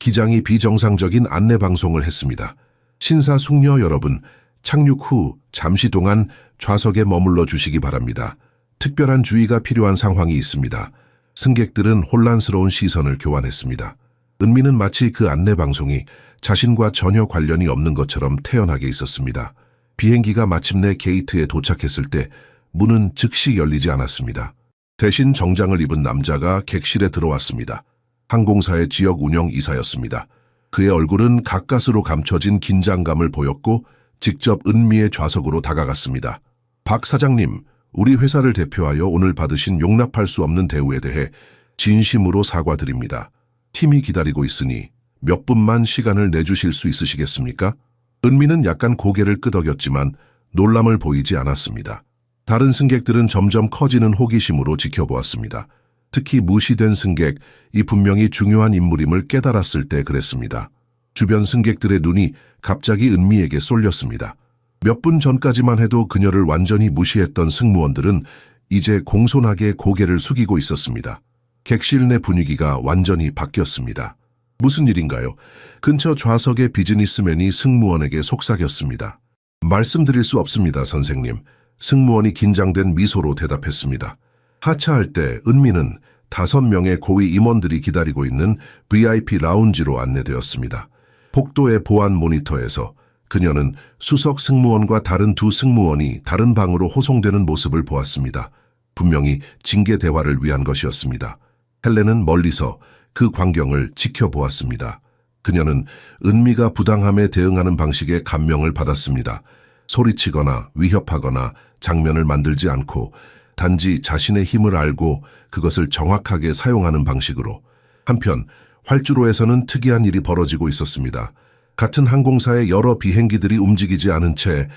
Speaker 1: 기장이 비정상적인 안내 방송을 했습니다. 신사숙녀 여러분, 착륙 후 잠시 동안 좌석에 머물러 주시기 바랍니다. 특별한 주의가 필요한 상황이 있습니다. 승객들은 혼란스러운 시선을 교환했습니다. 은미는 마치 그 안내 방송이 자신과 전혀 관련이 없는 것처럼 태연하게 있었습니다. 비행기가 마침내 게이트에 도착했을 때 문은 즉시 열리지 않았습니다. 대신 정장을 입은 남자가 객실에 들어왔습니다. 항공사의 지역 운영 이사였습니다. 그의 얼굴은 가까스로 감춰진 긴장감을 보였고 직접 은미의 좌석으로 다가갔습니다. 박 사장님, 우리 회사를 대표하여 오늘 받으신 용납할 수 없는 대우에 대해 진심으로 사과드립니다. 팀이 기다리고 있으니 몇 분만 시간을 내주실 수 있으시겠습니까? 은미는 약간 고개를 끄덕였지만 놀람을 보이지 않았습니다. 다른 승객들은 점점 커지는 호기심으로 지켜보았습니다. 특히 무시된 승객, 이 분명히 중요한 인물임을 깨달았을 때 그랬습니다. 주변 승객들의 눈이 갑자기 은미에게 쏠렸습니다. 몇 분 전까지만 해도 그녀를 완전히 무시했던 승무원들은 이제 공손하게 고개를 숙이고 있었습니다. 객실 내 분위기가 완전히 바뀌었습니다. 무슨 일인가요? 근처 좌석의 비즈니스맨이 승무원에게 속삭였습니다. 말씀드릴 수 없습니다, 선생님. 승무원이 긴장된 미소로 대답했습니다. 하차할 때 은미는 5명의 고위 임원들이 기다리고 있는 VIP 라운지로 안내되었습니다. 복도의 보안 모니터에서 그녀는 수석 승무원과 다른 2 승무원이 다른 방으로 호송되는 모습을 보았습니다. 분명히 징계 대화를 위한 것이었습니다. 헬렌은 멀리서 그 광경을 지켜보았습니다. 그녀는 은미가 부당함에 대응하는 방식에 감명을 받았습니다. 소리치거나 위협하거나 장면을 만들지 않고 단지 자신의 힘을 알고 그것을 정확하게 사용하는 방식으로. 한편 활주로에서는 특이한 일이 벌어지고 있었습니다. 같은 항공사의 여러 비행기들이 움직이지 않은 채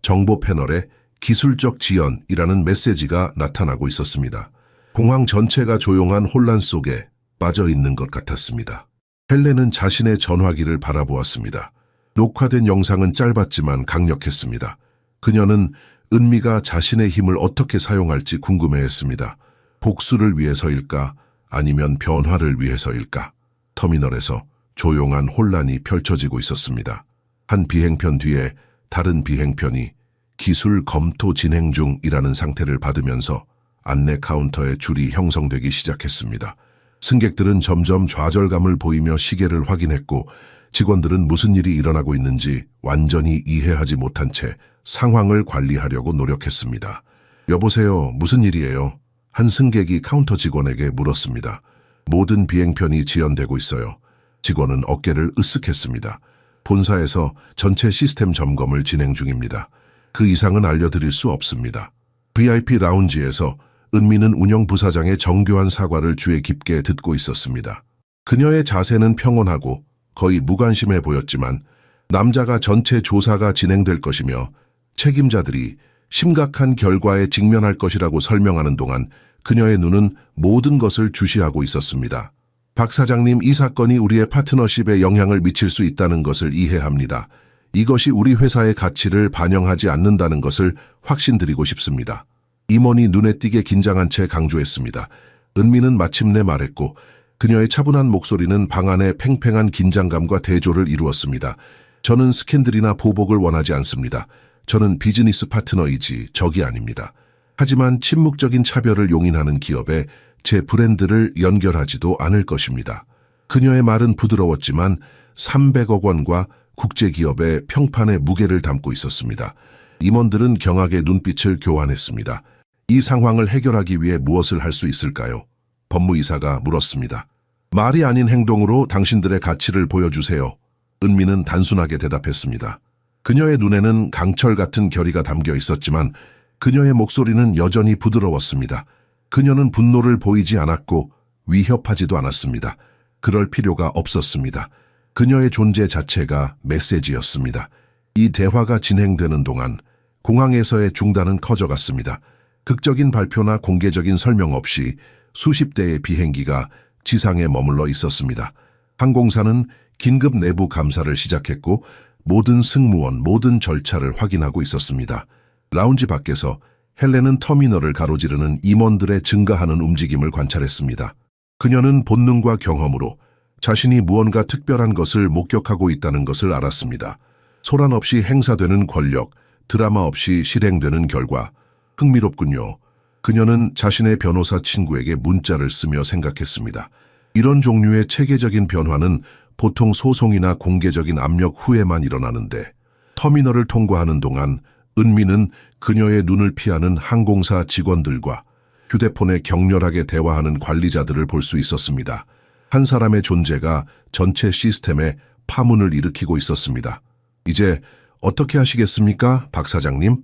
Speaker 1: 정보 패널에 기술적 지연이라는 메시지가 나타나고 있었습니다. 공항 전체가 조용한 혼란 속에 빠져 있는 것 같았습니다. 헬렌은 자신의 전화기를 바라보았습니다. 녹화된 영상은 짧았지만 강력했습니다. 그녀는 은미가 자신의 힘을 어떻게 사용할지 궁금해했습니다. 복수를 위해서일까? 아니면 변화를 위해서일까? 터미널에서 조용한 혼란이 펼쳐지고 있었습니다. 한 비행편 뒤에 다른 비행편이 기술 검토 진행 중이라는 상태를 받으면서 안내 카운터에 줄이 형성되기 시작했습니다. 승객들은 점점 좌절감을 보이며 시계를 확인했고 직원들은 무슨 일이 일어나고 있는지 완전히 이해하지 못한 채 상황을 관리하려고 노력했습니다. 여보세요, 무슨 일이에요? 한 승객이 카운터 직원에게 물었습니다. 모든 비행편이 지연되고 있어요. 직원은 어깨를 으쓱했습니다. 본사에서 전체 시스템 점검을 진행 중입니다. 그 이상은 알려드릴 수 없습니다. VIP 라운지에서 은미는 운영부사장의 정교한 사과를 귀에 깊게 듣고 있었습니다. 그녀의 자세는 평온하고 거의 무관심해 보였지만 남자가 전체 조사가 진행될 것이며 책임자들이 심각한 결과에 직면할 것이라고 설명하는 동안 그녀의 눈은 모든 것을 주시하고 있었습니다. 박 사장님, 이 사건이 우리의 파트너십에 영향을 미칠 수 있다는 것을 이해합니다. 이것이 우리 회사의 가치를 반영하지 않는다는 것을 확신드리고 싶습니다. 임원이 눈에 띄게 긴장한 채 강조했습니다. 은미는 마침내 말했고 그녀의 차분한 목소리는 방 안의 팽팽한 긴장감과 대조를 이루었습니다. 저는 스캔들이나 보복을 원하지 않습니다. 저는 비즈니스 파트너이지 적이 아닙니다. 하지만 침묵적인 차별을 용인하는 기업에 제 브랜드를 연결하지도 않을 것입니다. 그녀의 말은 부드러웠지만 300억 원과 국제기업의 평판에 무게를 담고 있었습니다. 임원들은 경악의 눈빛을 교환했습니다. 이 상황을 해결하기 위해 무엇을 할 수 있을까요? 법무이사가 물었습니다. 말이 아닌 행동으로 당신들의 가치를 보여주세요. 은미는 단순하게 대답했습니다. 그녀의 눈에는 강철 같은 결의가 담겨 있었지만 그녀의 목소리는 여전히 부드러웠습니다. 그녀는 분노를 보이지 않았고 위협하지도 않았습니다. 그럴 필요가 없었습니다. 그녀의 존재 자체가 메시지였습니다. 이 대화가 진행되는 동안 공항에서의 중단은 커져갔습니다. 극적인 발표나 공개적인 설명 없이 수십 대의 비행기가 지상에 머물러 있었습니다. 항공사는 긴급 내부 감사를 시작했고 모든 승무원, 모든 절차를 확인하고 있었습니다. 라운지 밖에서 헬렌은 터미널을 가로지르는 임원들의 증가하는 움직임을 관찰했습니다. 그녀는 본능과 경험으로 자신이 무언가 특별한 것을 목격하고 있다는 것을 알았습니다. 소란 없이 행사되는 권력, 드라마 없이 실행되는 결과. 흥미롭군요. 그녀는 자신의 변호사 친구에게 문자를 쓰며 생각했습니다. 이런 종류의 체계적인 변화는 보통 소송이나 공개적인 압력 후에만 일어나는데, 터미널을 통과하는 동안 은미는 그녀의 눈을 피하는 항공사 직원들과 휴대폰에 격렬하게 대화하는 관리자들을 볼 수 있었습니다. 한 사람의 존재가 전체 시스템에 파문을 일으키고 있었습니다. 이제 어떻게 하시겠습니까, 박 사장님?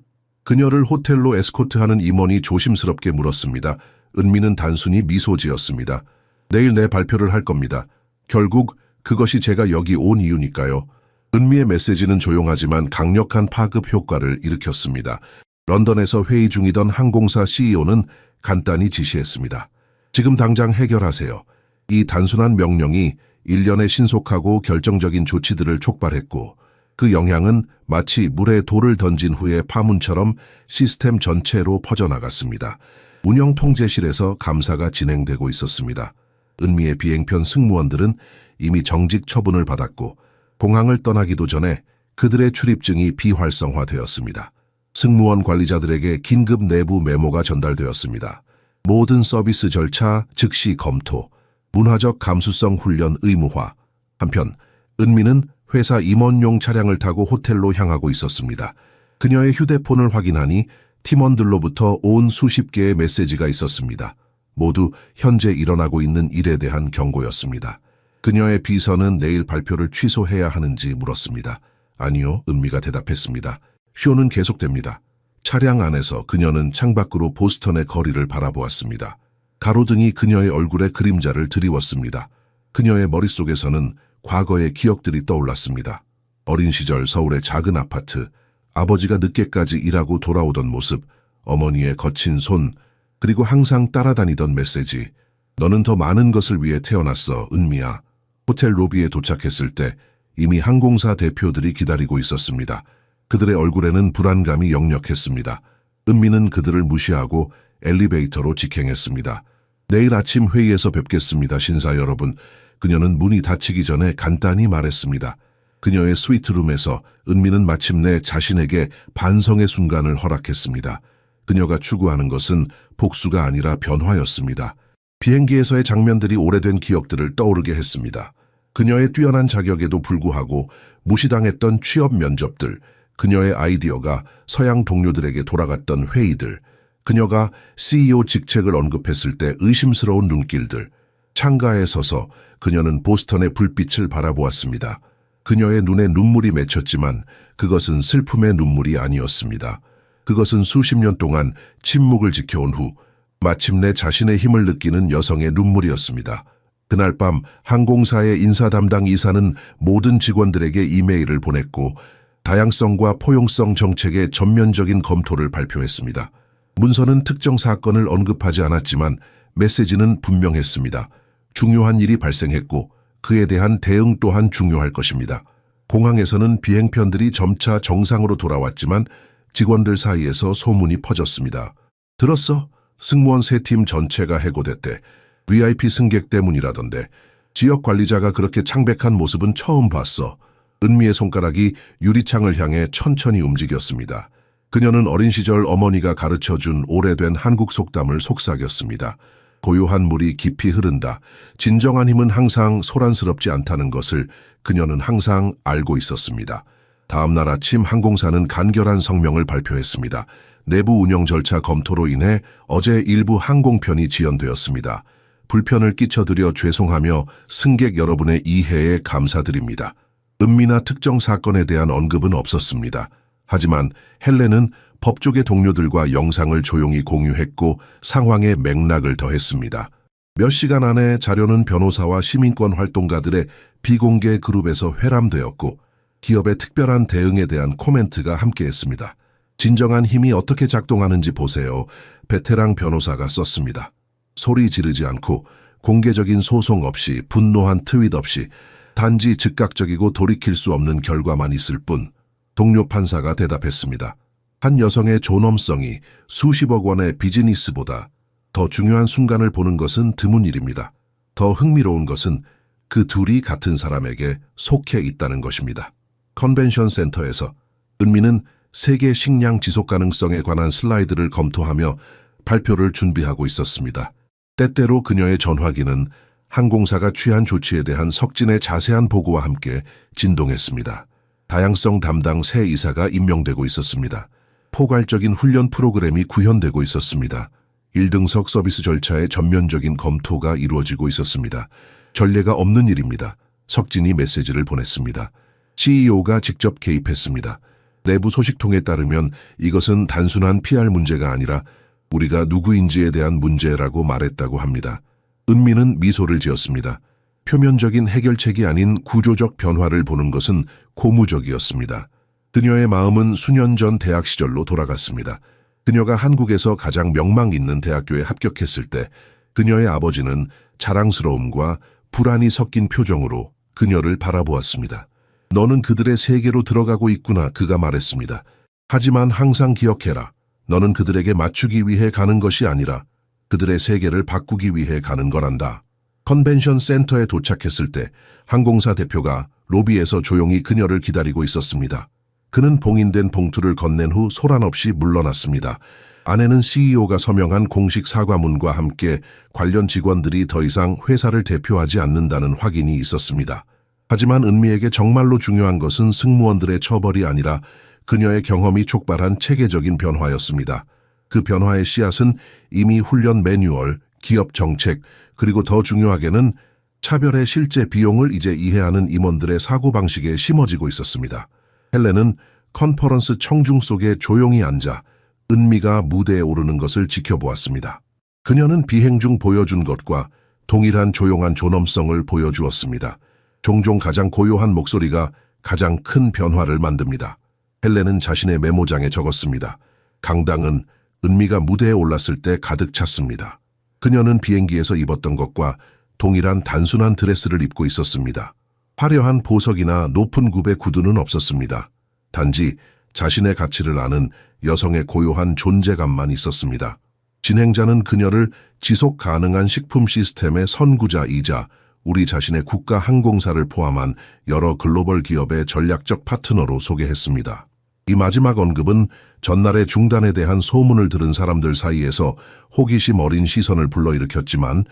Speaker 1: 그녀를 호텔로 에스코트하는 임원이 조심스럽게 물었습니다. 은미는 단순히 미소 지었습니다. 내일 내 발표를 할 겁니다. 결국 그것이 제가 여기 온 이유니까요. 은미의 메시지는 조용하지만 강력한 파급 효과를 일으켰습니다. 런던에서 회의 중이던 항공사 CEO는 간단히 지시했습니다. 지금 당장 해결하세요. 이 단순한 명령이 일련의 신속하고 결정적인 조치들을 촉발했고, 그 영향은 마치 물에 돌을 던진 후의 파문처럼 시스템 전체로 퍼져나갔습니다. 운영 통제실에서 감사가 진행되고 있었습니다. 은미의 비행편 승무원들은 이미 정직 처분을 받았고, 공항을 떠나기도 전에 그들의 출입증이 비활성화되었습니다. 승무원 관리자들에게 긴급 내부 메모가 전달되었습니다. 모든 서비스 절차 즉시 검토, 문화적 감수성 훈련 의무화. 한편 은미는 회사 임원용 차량을 타고 호텔로 향하고 있었습니다. 그녀의 휴대폰을 확인하니 팀원들로부터 온 수십 개의 메시지가 있었습니다. 모두 현재 일어나고 있는 일에 대한 경고였습니다. 그녀의 비서는 내일 발표를 취소해야 하는지 물었습니다. 아니요, 은미가 대답했습니다. 쇼는 계속됩니다. 차량 안에서 그녀는 창밖으로 보스턴의 거리를 바라보았습니다. 가로등이 그녀의 얼굴에 그림자를 드리웠습니다. 그녀의 머릿속에서는 과거의 기억들이 떠올랐습니다. 어린 시절 서울의 작은 아파트, 아버지가 늦게까지 일하고 돌아오던 모습, 어머니의 거친 손, 그리고 항상 따라다니던 메시지. 너는 더 많은 것을 위해 태어났어, 은미야. 호텔 로비에 도착했을 때 이미 항공사 대표들이 기다리고 있었습니다. 그들의 얼굴에는 불안감이 역력했습니다. 은미는 그들을 무시하고 엘리베이터로 직행했습니다. 내일 아침 회의에서 뵙겠습니다, 신사 여러분. 그녀는 문이 닫히기 전에 간단히 말했습니다. 그녀의 스위트룸에서 은미는 마침내 자신에게 반성의 순간을 허락했습니다. 그녀가 추구하는 것은 복수가 아니라 변화였습니다. 비행기에서의 장면들이 오래된 기억들을 떠오르게 했습니다. 그녀의 뛰어난 자격에도 불구하고 무시당했던 취업 면접들, 그녀의 아이디어가 서양 동료들에게 돌아갔던 회의들, 그녀가 CEO 직책을 언급했을 때 의심스러운 눈길들. 창가에 서서 그녀는 보스턴의 불빛을 바라보았습니다. 그녀의 눈에 눈물이 맺혔지만 그것은 슬픔의 눈물이 아니었습니다. 그것은 수십 년 동안 침묵을 지켜온 후 마침내 자신의 힘을 느끼는 여성의 눈물이었습니다. 그날 밤 항공사의 인사 담당 이사는 모든 직원들에게 이메일을 보냈고 다양성과 포용성 정책의 전면적인 검토를 발표했습니다. 문서는 특정 사건을 언급하지 않았지만 메시지는 분명했습니다. 중요한 일이 발생했고 그에 대한 대응 또한 중요할 것입니다. 공항에서는 비행편들이 점차 정상으로 돌아왔지만 직원들 사이에서 소문이 퍼졌습니다. 들었어? 승무원 3팀 전체가 해고됐대. VIP 승객 때문이라던데. 지역 관리자가 그렇게 창백한 모습은 처음 봤어. 은미의 손가락이 유리창을 향해 천천히 움직였습니다. 그녀는 어린 시절 어머니가 가르쳐준 오래된 한국 속담을 속삭였습니다. 고요한 물이 깊이 흐른다. 진정한 힘은 항상 소란스럽지 않다는 것을 그녀는 항상 알고 있었습니다. 다음 날 아침 항공사는 간결한 성명을 발표했습니다. 내부 운영 절차 검토로 인해 어제 일부 항공편이 지연되었습니다. 불편을 끼쳐드려 죄송하며 승객 여러분의 이해에 감사드립니다. 은미나 특정 사건에 대한 언급은 없었습니다. 하지만 헬렌은 법조계 동료들과 영상을 조용히 공유했고 상황의 맥락을 더했습니다. 몇 시간 안에 자료는 변호사와 시민권 활동가들의 비공개 그룹에서 회람되었고 기업의 특별한 대응에 대한 코멘트가 함께했습니다. 진정한 힘이 어떻게 작동하는지 보세요. 베테랑 변호사가 썼습니다. 소리 지르지 않고 공개적인 소송 없이 분노한 트윗 없이 단지 즉각적이고 돌이킬 수 없는 결과만 있을 뿐. 동료 판사가 대답했습니다. 한 여성의 존엄성이 수십억 원의 비즈니스보다 더 중요한 순간을 보는 것은 드문 일입니다. 더 흥미로운 것은 그 둘이 같은 사람에게 속해 있다는 것입니다. 컨벤션 센터에서 은미는 세계 식량 지속 가능성에 관한 슬라이드를 검토하며 발표를 준비하고 있었습니다. 때때로 그녀의 전화기는 항공사가 취한 조치에 대한 석진의 자세한 보고와 함께 진동했습니다. 다양성 담당 새 이사가 임명되고 있었습니다. 포괄적인 훈련 프로그램이 구현되고 있었습니다. 1등석 서비스 절차의 전면적인 검토가 이루어지고 있었습니다. 전례가 없는 일입니다. 석진이 메시지를 보냈습니다. CEO가 직접 개입했습니다. 내부 소식통에 따르면 이것은 단순한 PR 문제가 아니라 우리가 누구인지에 대한 문제라고 말했다고 합니다. 은미는 미소를 지었습니다. 표면적인 해결책이 아닌 구조적 변화를 보는 것은 고무적이었습니다. 그녀의 마음은 수년 전 대학 시절로 돌아갔습니다. 그녀가 한국에서 가장 명망 있는 대학교에 합격했을 때 그녀의 아버지는 자랑스러움과 불안이 섞인 표정으로 그녀를 바라보았습니다. 너는 그들의 세계로 들어가고 있구나, 그가 말했습니다. 하지만 항상 기억해라. 너는 그들에게 맞추기 위해 가는 것이 아니라 그들의 세계를 바꾸기 위해 가는 거란다. 컨벤션 센터에 도착했을 때 항공사 대표가 로비에서 조용히 그녀를 기다리고 있었습니다. 그는 봉인된 봉투를 건넨 후 소란 없이 물러났습니다. 안에는 CEO가 서명한 공식 사과문과 함께 관련 직원들이 더 이상 회사를 대표하지 않는다는 확인이 있었습니다. 하지만 은미에게 정말로 중요한 것은 승무원들의 처벌이 아니라 그녀의 경험이 촉발한 체계적인 변화였습니다. 그 변화의 씨앗은 이미 훈련 매뉴얼, 기업 정책, 그리고 더 중요하게는 차별의 실제 비용을 이제 이해하는 임원들의 사고방식에 심어지고 있었습니다. 헬렌은 컨퍼런스 청중 속에 조용히 앉아 은미가 무대에 오르는 것을 지켜보았습니다. 그녀는 비행 중 보여준 것과 동일한 조용한 존엄성을 보여주었습니다. 종종 가장 고요한 목소리가 가장 큰 변화를 만듭니다. 헬렌은 자신의 메모장에 적었습니다. 강당은 은미가 무대에 올랐을 때 가득 찼습니다. 그녀는 비행기에서 입었던 것과 동일한 단순한 드레스를 입고 있었습니다. 화려한 보석이나 높은 굽의 구두는 없었습니다. 단지 자신의 가치를 아는 여성의 고요한 존재감만 있었습니다. 진행자는 그녀를 지속 가능한 식품 시스템의 선구자이자 우리 자신의 국가 항공사를 포함한 여러 글로벌 기업의 전략적 파트너로 소개했습니다. 이 마지막 언급은 전날의 중단에 대한 소문을 들은 사람들 사이에서 호기심 어린 시선을 불러일으켰지만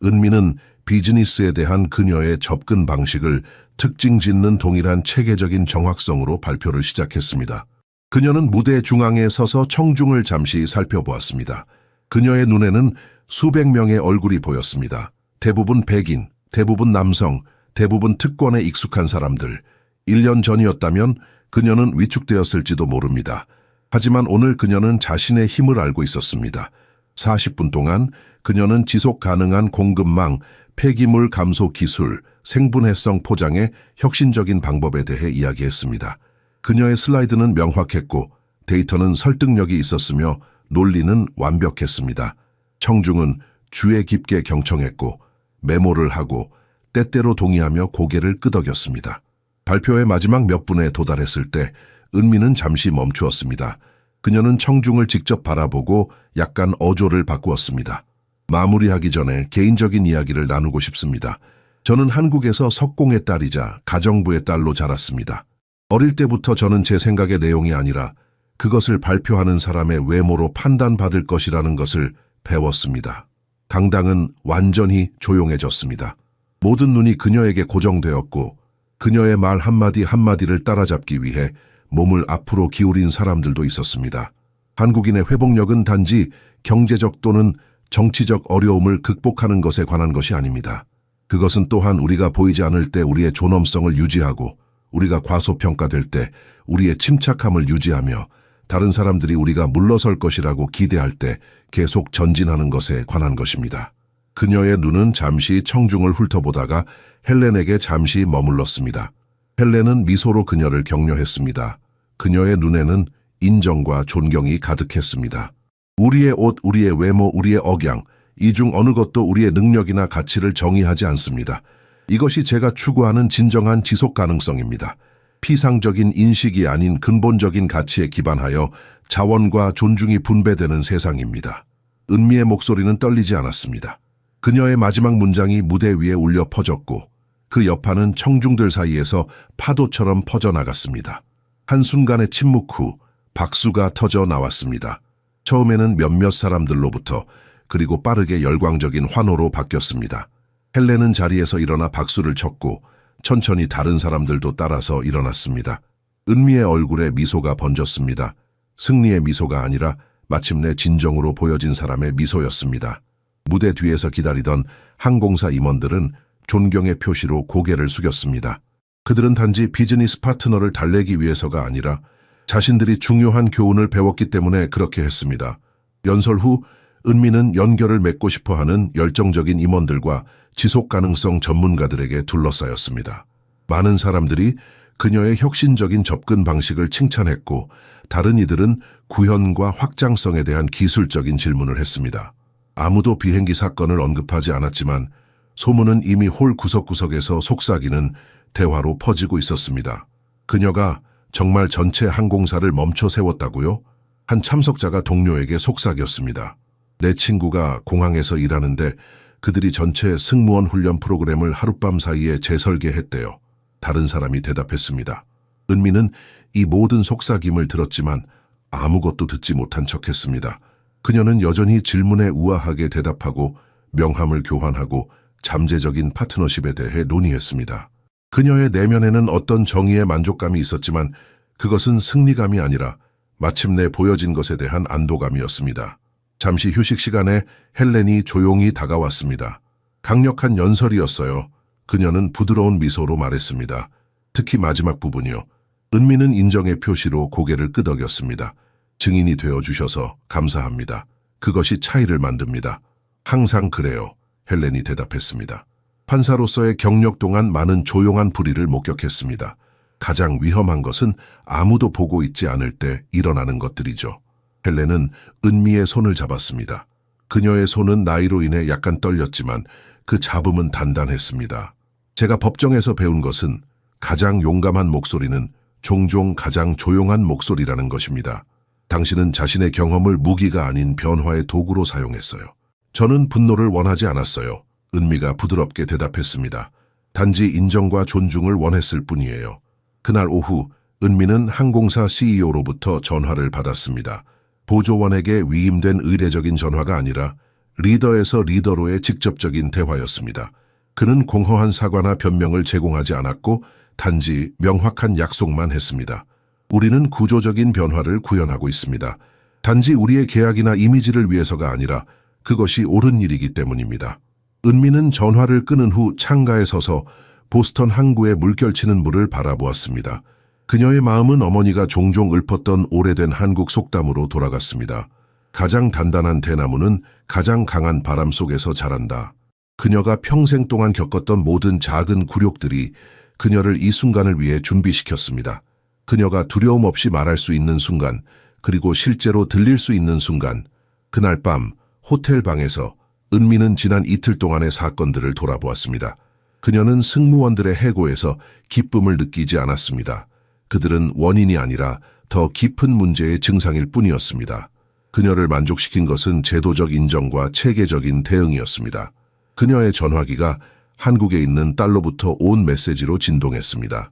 Speaker 1: 은미는 비즈니스에 대한 그녀의 접근 방식을 특징 짓는 동일한 체계적인 정확성으로 발표를 시작했습니다. 그녀는 무대 중앙에 서서 청중을 잠시 살펴보았습니다. 그녀의 눈에는 수백 명의 얼굴이 보였습니다. 대부분 백인, 대부분 남성, 대부분 특권에 익숙한 사람들. 1년 전이었다면 그녀는 위축되었을지도 모릅니다. 하지만 오늘 그녀는 자신의 힘을 알고 있었습니다. 40분 동안 그녀는 지속 가능한 공급망, 폐기물 감소 기술, 생분해성 포장의 혁신적인 방법에 대해 이야기했습니다. 그녀의 슬라이드는 명확했고 데이터는 설득력이 있었으며 논리는 완벽했습니다. 청중은 주에 깊게 경청했고 메모를 하고 때때로 동의하며 고개를 끄덕였습니다. 발표의 마지막 몇 분에 도달했을 때 은미는 잠시 멈추었습니다. 그녀는 청중을 직접 바라보고 약간 어조를 바꾸었습니다. 마무리하기 전에 개인적인 이야기를 나누고 싶습니다. 저는 한국에서 석공의 딸이자 가정부의 딸로 자랐습니다. 어릴 때부터 저는 제 생각의 내용이 아니라 그것을 발표하는 사람의 외모로 판단받을 것이라는 것을 배웠습니다. 강당은 완전히 조용해졌습니다. 모든 눈이 그녀에게 고정되었고 그녀의 말 한마디 한마디를 따라잡기 위해 몸을 앞으로 기울인 사람들도 있었습니다. 한국인의 회복력은 단지 경제적 또는 정치적 어려움을 극복하는 것에 관한 것이 아닙니다. 그것은 또한 우리가 보이지 않을 때 우리의 존엄성을 유지하고 우리가 과소평가될 때 우리의 침착함을 유지하며 다른 사람들이 우리가 물러설 것이라고 기대할 때 계속 전진하는 것에 관한 것입니다. 그녀의 눈은 잠시 청중을 훑어보다가 헬렌에게 잠시 머물렀습니다. 헬렌은 미소로 그녀를 격려했습니다. 그녀의 눈에는 인정과 존경이 가득했습니다. 우리의 옷, 우리의 외모, 우리의 억양, 이 중 어느 것도 우리의 능력이나 가치를 정의하지 않습니다. 이것이 제가 추구하는 진정한 지속 가능성입니다. 피상적인 인식이 아닌 근본적인 가치에 기반하여 자원과 존중이 분배되는 세상입니다. 은미의 목소리는 떨리지 않았습니다. 그녀의 마지막 문장이 무대 위에 울려 퍼졌고 그 여파는 청중들 사이에서 파도처럼 퍼져나갔습니다. 한순간의 침묵 후 박수가 터져 나왔습니다. 처음에는 몇몇 사람들로부터 그리고 빠르게 열광적인 환호로 바뀌었습니다. 헬렌은 자리에서 일어나 박수를 쳤고 천천히 다른 사람들도 따라서 일어났습니다. 은미의 얼굴에 미소가 번졌습니다. 승리의 미소가 아니라 마침내 진정으로 보여진 사람의 미소였습니다. 무대 뒤에서 기다리던 항공사 임원들은 존경의 표시로 고개를 숙였습니다. 그들은 단지 비즈니스 파트너를 달래기 위해서가 아니라 자신들이 중요한 교훈을 배웠기 때문에 그렇게 했습니다. 연설 후 은미는 연결을 맺고 싶어하는 열정적인 임원들과 지속 가능성 전문가들에게 둘러싸였습니다. 많은 사람들이 그녀의 혁신적인 접근 방식을 칭찬했고 다른 이들은 구현과 확장성에 대한 기술적인 질문을 했습니다. 아무도 비행기 사건을 언급하지 않았지만 소문은 이미 홀 구석구석에서 속삭이는 대화로 퍼지고 있었습니다. 그녀가 정말 전체 항공사를 멈춰 세웠다고요? 한 참석자가 동료에게 속삭였습니다. 내 친구가 공항에서 일하는데 그들이 전체 승무원 훈련 프로그램을 하룻밤 사이에 재설계했대요. 다른 사람이 대답했습니다. 은미는 이 모든 속삭임을 들었지만 아무것도 듣지 못한 척했습니다. 그녀는 여전히 질문에 우아하게 대답하고 명함을 교환하고 잠재적인 파트너십에 대해 논의했습니다. 그녀의 내면에는 어떤 정의의 만족감이 있었지만 그것은 승리감이 아니라 마침내 보여진 것에 대한 안도감이었습니다. 잠시 휴식 시간에 헬렌이 조용히 다가왔습니다. 강력한 연설이었어요. 그녀는 부드러운 미소로 말했습니다. 특히 마지막 부분이요. 은미는 인정의 표시로 고개를 끄덕였습니다. 증인이 되어주셔서 감사합니다. 그것이 차이를 만듭니다. 항상 그래요. 헬렌이 대답했습니다. 판사로서의 경력 동안 많은 조용한 불의를 목격했습니다. 가장 위험한 것은 아무도 보고 있지 않을 때 일어나는 것들이죠. 헬렌은 은미의 손을 잡았습니다. 그녀의 손은 나이로 인해 약간 떨렸지만 그 잡음은 단단했습니다. 제가 법정에서 배운 것은 가장 용감한 목소리는 종종 가장 조용한 목소리라는 것입니다. 당신은 자신의 경험을 무기가 아닌 변화의 도구로 사용했어요. 저는 분노를 원하지 않았어요. 은미가 부드럽게 대답했습니다. 단지 인정과 존중을 원했을 뿐이에요. 그날 오후 은미는 항공사 CEO로부터 전화를 받았습니다. 보조원에게 위임된 의례적인 전화가 아니라 리더에서 리더로의 직접적인 대화였습니다. 그는 공허한 사과나 변명을 제공하지 않았고 단지 명확한 약속만 했습니다. 우리는 구조적인 변화를 구현하고 있습니다. 단지 우리의 계약이나 이미지를 위해서가 아니라 그것이 옳은 일이기 때문입니다. 은미는 전화를 끊은 후 창가에 서서 보스턴 항구에 물결치는 물을 바라보았습니다. 그녀의 마음은 어머니가 종종 읊었던 오래된 한국 속담으로 돌아갔습니다. 가장 단단한 대나무는 가장 강한 바람 속에서 자란다. 그녀가 평생 동안 겪었던 모든 작은 굴욕들이 그녀를 이 순간을 위해 준비시켰습니다. 그녀가 두려움 없이 말할 수 있는 순간, 그리고 실제로 들릴 수 있는 순간, 그날 밤 호텔 방에서 은미는 지난 이틀 동안의 사건들을 돌아보았습니다. 그녀는 승무원들의 해고에서 기쁨을 느끼지 않았습니다. 그들은 원인이 아니라 더 깊은 문제의 증상일 뿐이었습니다. 그녀를 만족시킨 것은 제도적 인정과 체계적인 대응이었습니다. 그녀의 전화기가 한국에 있는 딸로부터 온 메시지로 진동했습니다.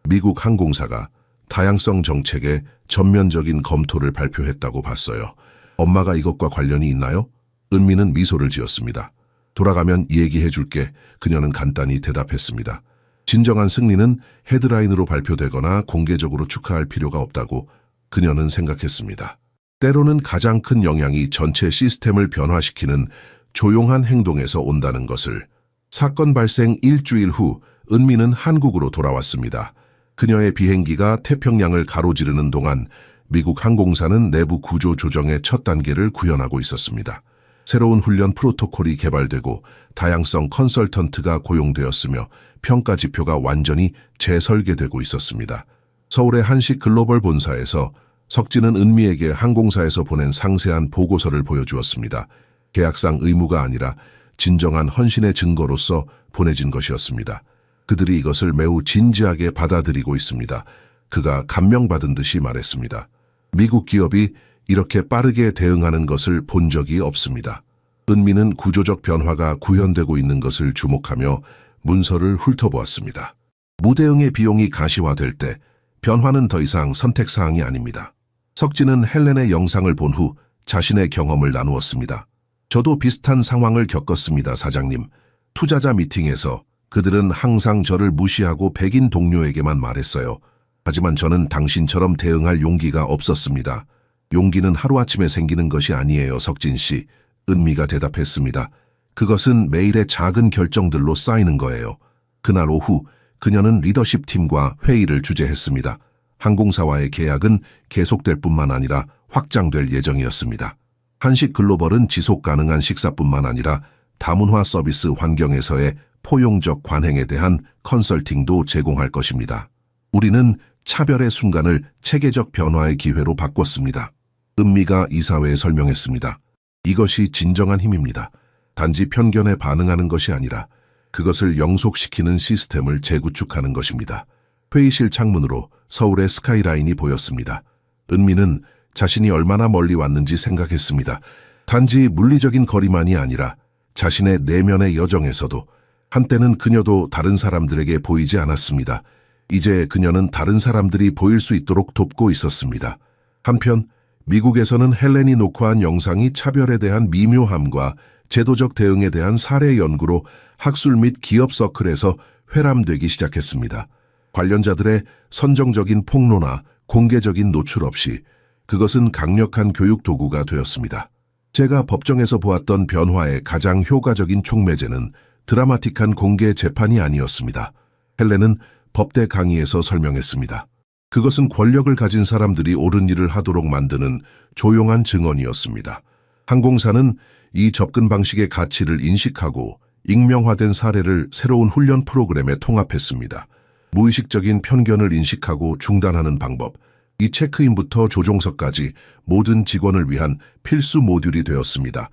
Speaker 1: 미국 항공사가 다양성 정책의 전면적인 검토를 발표했다고 봤어요. 엄마가 이것과 관련이 있나요? 은미는 미소를 지었습니다. 돌아가면 얘기해 줄게. 그녀는 간단히 대답했습니다. 진정한 승리는 헤드라인으로 발표되거나 공개적으로 축하할 필요가 없다고 그녀는 생각했습니다. 때로는 가장 큰 영향이 전체 시스템을 변화시키는 조용한 행동에서 온다는 것을. 사건 발생 일주일 후 은미는 한국으로 돌아왔습니다. 그녀의 비행기가 태평양을 가로지르는 동안 미국 항공사는 내부 구조 조정의 첫 단계를 구현하고 있었습니다. 새로운 훈련 프로토콜이 개발되고 다양성 컨설턴트가 고용되었으며 평가 지표가 완전히 재설계되고 있었습니다. 서울의 한식 글로벌 본사에서 석진은 은미에게 항공사에서 보낸 상세한 보고서를 보여주었습니다. 계약상 의무가 아니라 진정한 헌신의 증거로서 보내진 것이었습니다. 그들이 이것을 매우 진지하게 받아들이고 있습니다. 그가 감명받은 듯이 말했습니다. 미국 기업이 이렇게 빠르게 대응하는 것을 본 적이 없습니다. 은미는 구조적 변화가 구현되고 있는 것을 주목하며 문서를 훑어보았습니다. 무대응의 비용이 가시화될 때 변화는 더 이상 선택사항이 아닙니다. 석진은 헬렌의 영상을 본 후 자신의 경험을 나누었습니다. 저도 비슷한 상황을 겪었습니다, 사장님. 투자자 미팅에서 그들은 항상 저를 무시하고 백인 동료에게만 말했어요. 하지만 저는 당신처럼 대응할 용기가 없었습니다. 용기는 하루아침에 생기는 것이 아니에요, 석진 씨. 은미가 대답했습니다. 그것은 매일의 작은 결정들로 쌓이는 거예요. 그날 오후 그녀는 리더십 팀과 회의를 주재했습니다. 항공사와의 계약은 계속될 뿐만 아니라 확장될 예정이었습니다. 한식 글로벌은 지속 가능한 식사뿐만 아니라 다문화 서비스 환경에서의 포용적 관행에 대한 컨설팅도 제공할 것입니다. 우리는 차별의 순간을 체계적 변화의 기회로 바꿨습니다. 은미가 이사회에 설명했습니다. 이것이 진정한 힘입니다. 단지 편견에 반응하는 것이 아니라 그것을 영속시키는 시스템을 재구축하는 것입니다. 회의실 창문으로 서울의 스카이라인이 보였습니다. 은미는 자신이 얼마나 멀리 왔는지 생각했습니다. 단지 물리적인 거리만이 아니라 자신의 내면의 여정에서도 한때는 그녀도 다른 사람들에게 보이지 않았습니다. 이제 그녀는 다른 사람들이 보일 수 있도록 돕고 있었습니다. 한편 미국에서는 헬렌이 녹화한 영상이 차별에 대한 미묘함과 제도적 대응에 대한 사례 연구로 학술 및 기업 서클에서 회람되기 시작했습니다. 관련자들의 선정적인 폭로나 공개적인 노출 없이 그것은 강력한 교육 도구가 되었습니다. 제가 법정에서 보았던 변화의 가장 효과적인 촉매제는 드라마틱한 공개 재판이 아니었습니다. 헬렌은 법대 강의에서 설명했습니다. 그것은 권력을 가진 사람들이 옳은 일을 하도록 만드는 조용한 증언이었습니다. 항공사는 이 접근 방식의 가치를 인식하고 익명화된 사례를 새로운 훈련 프로그램에 통합했습니다. 무의식적인 편견을 인식하고 중단하는 방법, 이 체크인부터 조종석까지 모든 직원을 위한 필수 모듈이 되었습니다.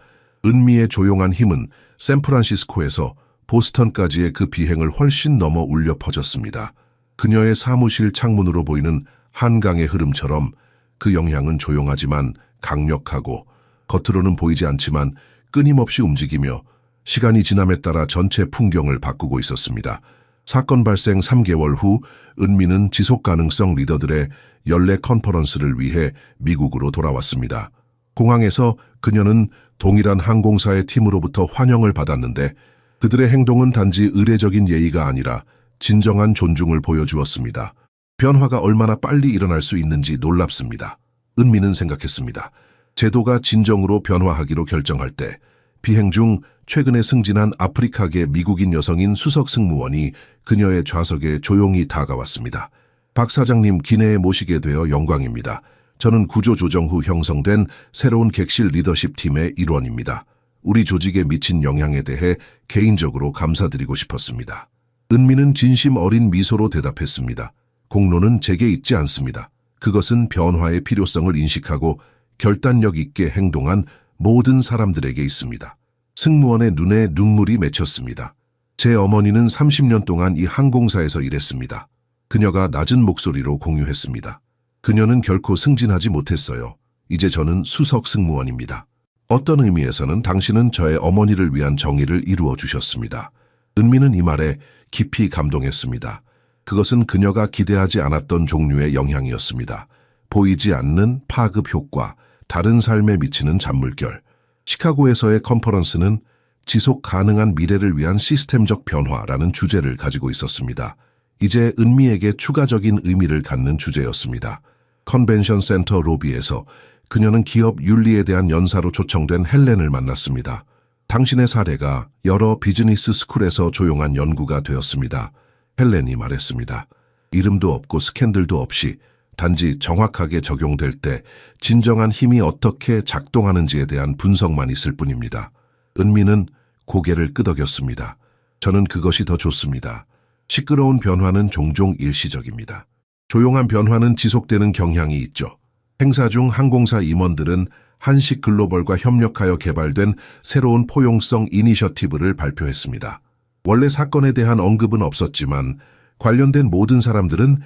Speaker 1: 은미의 조용한 힘은 샌프란시스코에서 보스턴까지의 그 비행을 훨씬 넘어 울려 퍼졌습니다. 그녀의 사무실 창문으로 보이는 한강의 흐름처럼 그 영향은 조용하지만 강력하고 겉으로는 보이지 않지만 끊임없이 움직이며 시간이 지남에 따라 전체 풍경을 바꾸고 있었습니다. 사건 발생 3개월 후 은미는 지속가능성 리더들의 연례 컨퍼런스를 위해 미국으로 돌아왔습니다. 공항에서 그녀는 동일한 항공사의 팀으로부터 환영을 받았는데 그들의 행동은 단지 의례적인 예의가 아니라 진정한 존중을 보여주었습니다. 변화가 얼마나 빨리 일어날 수 있는지 놀랍습니다. 은미는 생각했습니다. 제도가 진정으로 변화하기로 결정할 때 비행 중 최근에 승진한 아프리카계 미국인 여성인 수석 승무원이 그녀의 좌석에 조용히 다가왔습니다. 박 사장님 기내에 모시게 되어 영광입니다. 저는 구조조정 후 형성된 새로운 객실 리더십 팀의 일원입니다. 우리 조직에 미친 영향에 대해 개인적으로 감사드리고 싶었습니다. 은미는 진심 어린 미소로 대답했습니다. 공로는 제게 있지 않습니다. 그것은 변화의 필요성을 인식하고 결단력 있게 행동한 모든 사람들에게 있습니다. 승무원의 눈에 눈물이 맺혔습니다. 제 어머니는 30년 동안 이 항공사에서 일했습니다. 그녀가 낮은 목소리로 공유했습니다. 그녀는 결코 승진하지 못했어요. 이제 저는 수석 승무원입니다. 어떤 의미에서는 당신은 저의 어머니를 위한 정의를 이루어 주셨습니다. 은미는 이 말에 깊이 감동했습니다. 그것은 그녀가 기대하지 않았던 종류의 영향이었습니다. 보이지 않는 파급 효과, 다른 삶에 미치는 잔물결. 시카고에서의 컨퍼런스는 지속 가능한 미래를 위한 시스템적 변화라는 주제를 가지고 있었습니다. 이제 은미에게 추가적인 의미를 갖는 주제였습니다. 컨벤션 센터 로비에서 그녀는 기업 윤리에 대한 연사로 초청된 헬렌을 만났습니다. 당신의 사례가 여러 비즈니스 스쿨에서 조용한 연구가 되었습니다. 헬렌이 말했습니다. 이름도 없고 스캔들도 없이 단지 정확하게 적용될 때 진정한 힘이 어떻게 작동하는지에 대한 분석만 있을 뿐입니다. 은미는 고개를 끄덕였습니다. 저는 그것이 더 좋습니다. 시끄러운 변화는 종종 일시적입니다. 조용한 변화는 지속되는 경향이 있죠. 행사 중 항공사 임원들은 한식글로벌과 협력하여 개발된 새로운 포용성 이니셔티브를 발표했습니다. 원래 사건에 대한 언급은 없었지만 관련된 모든 사람들은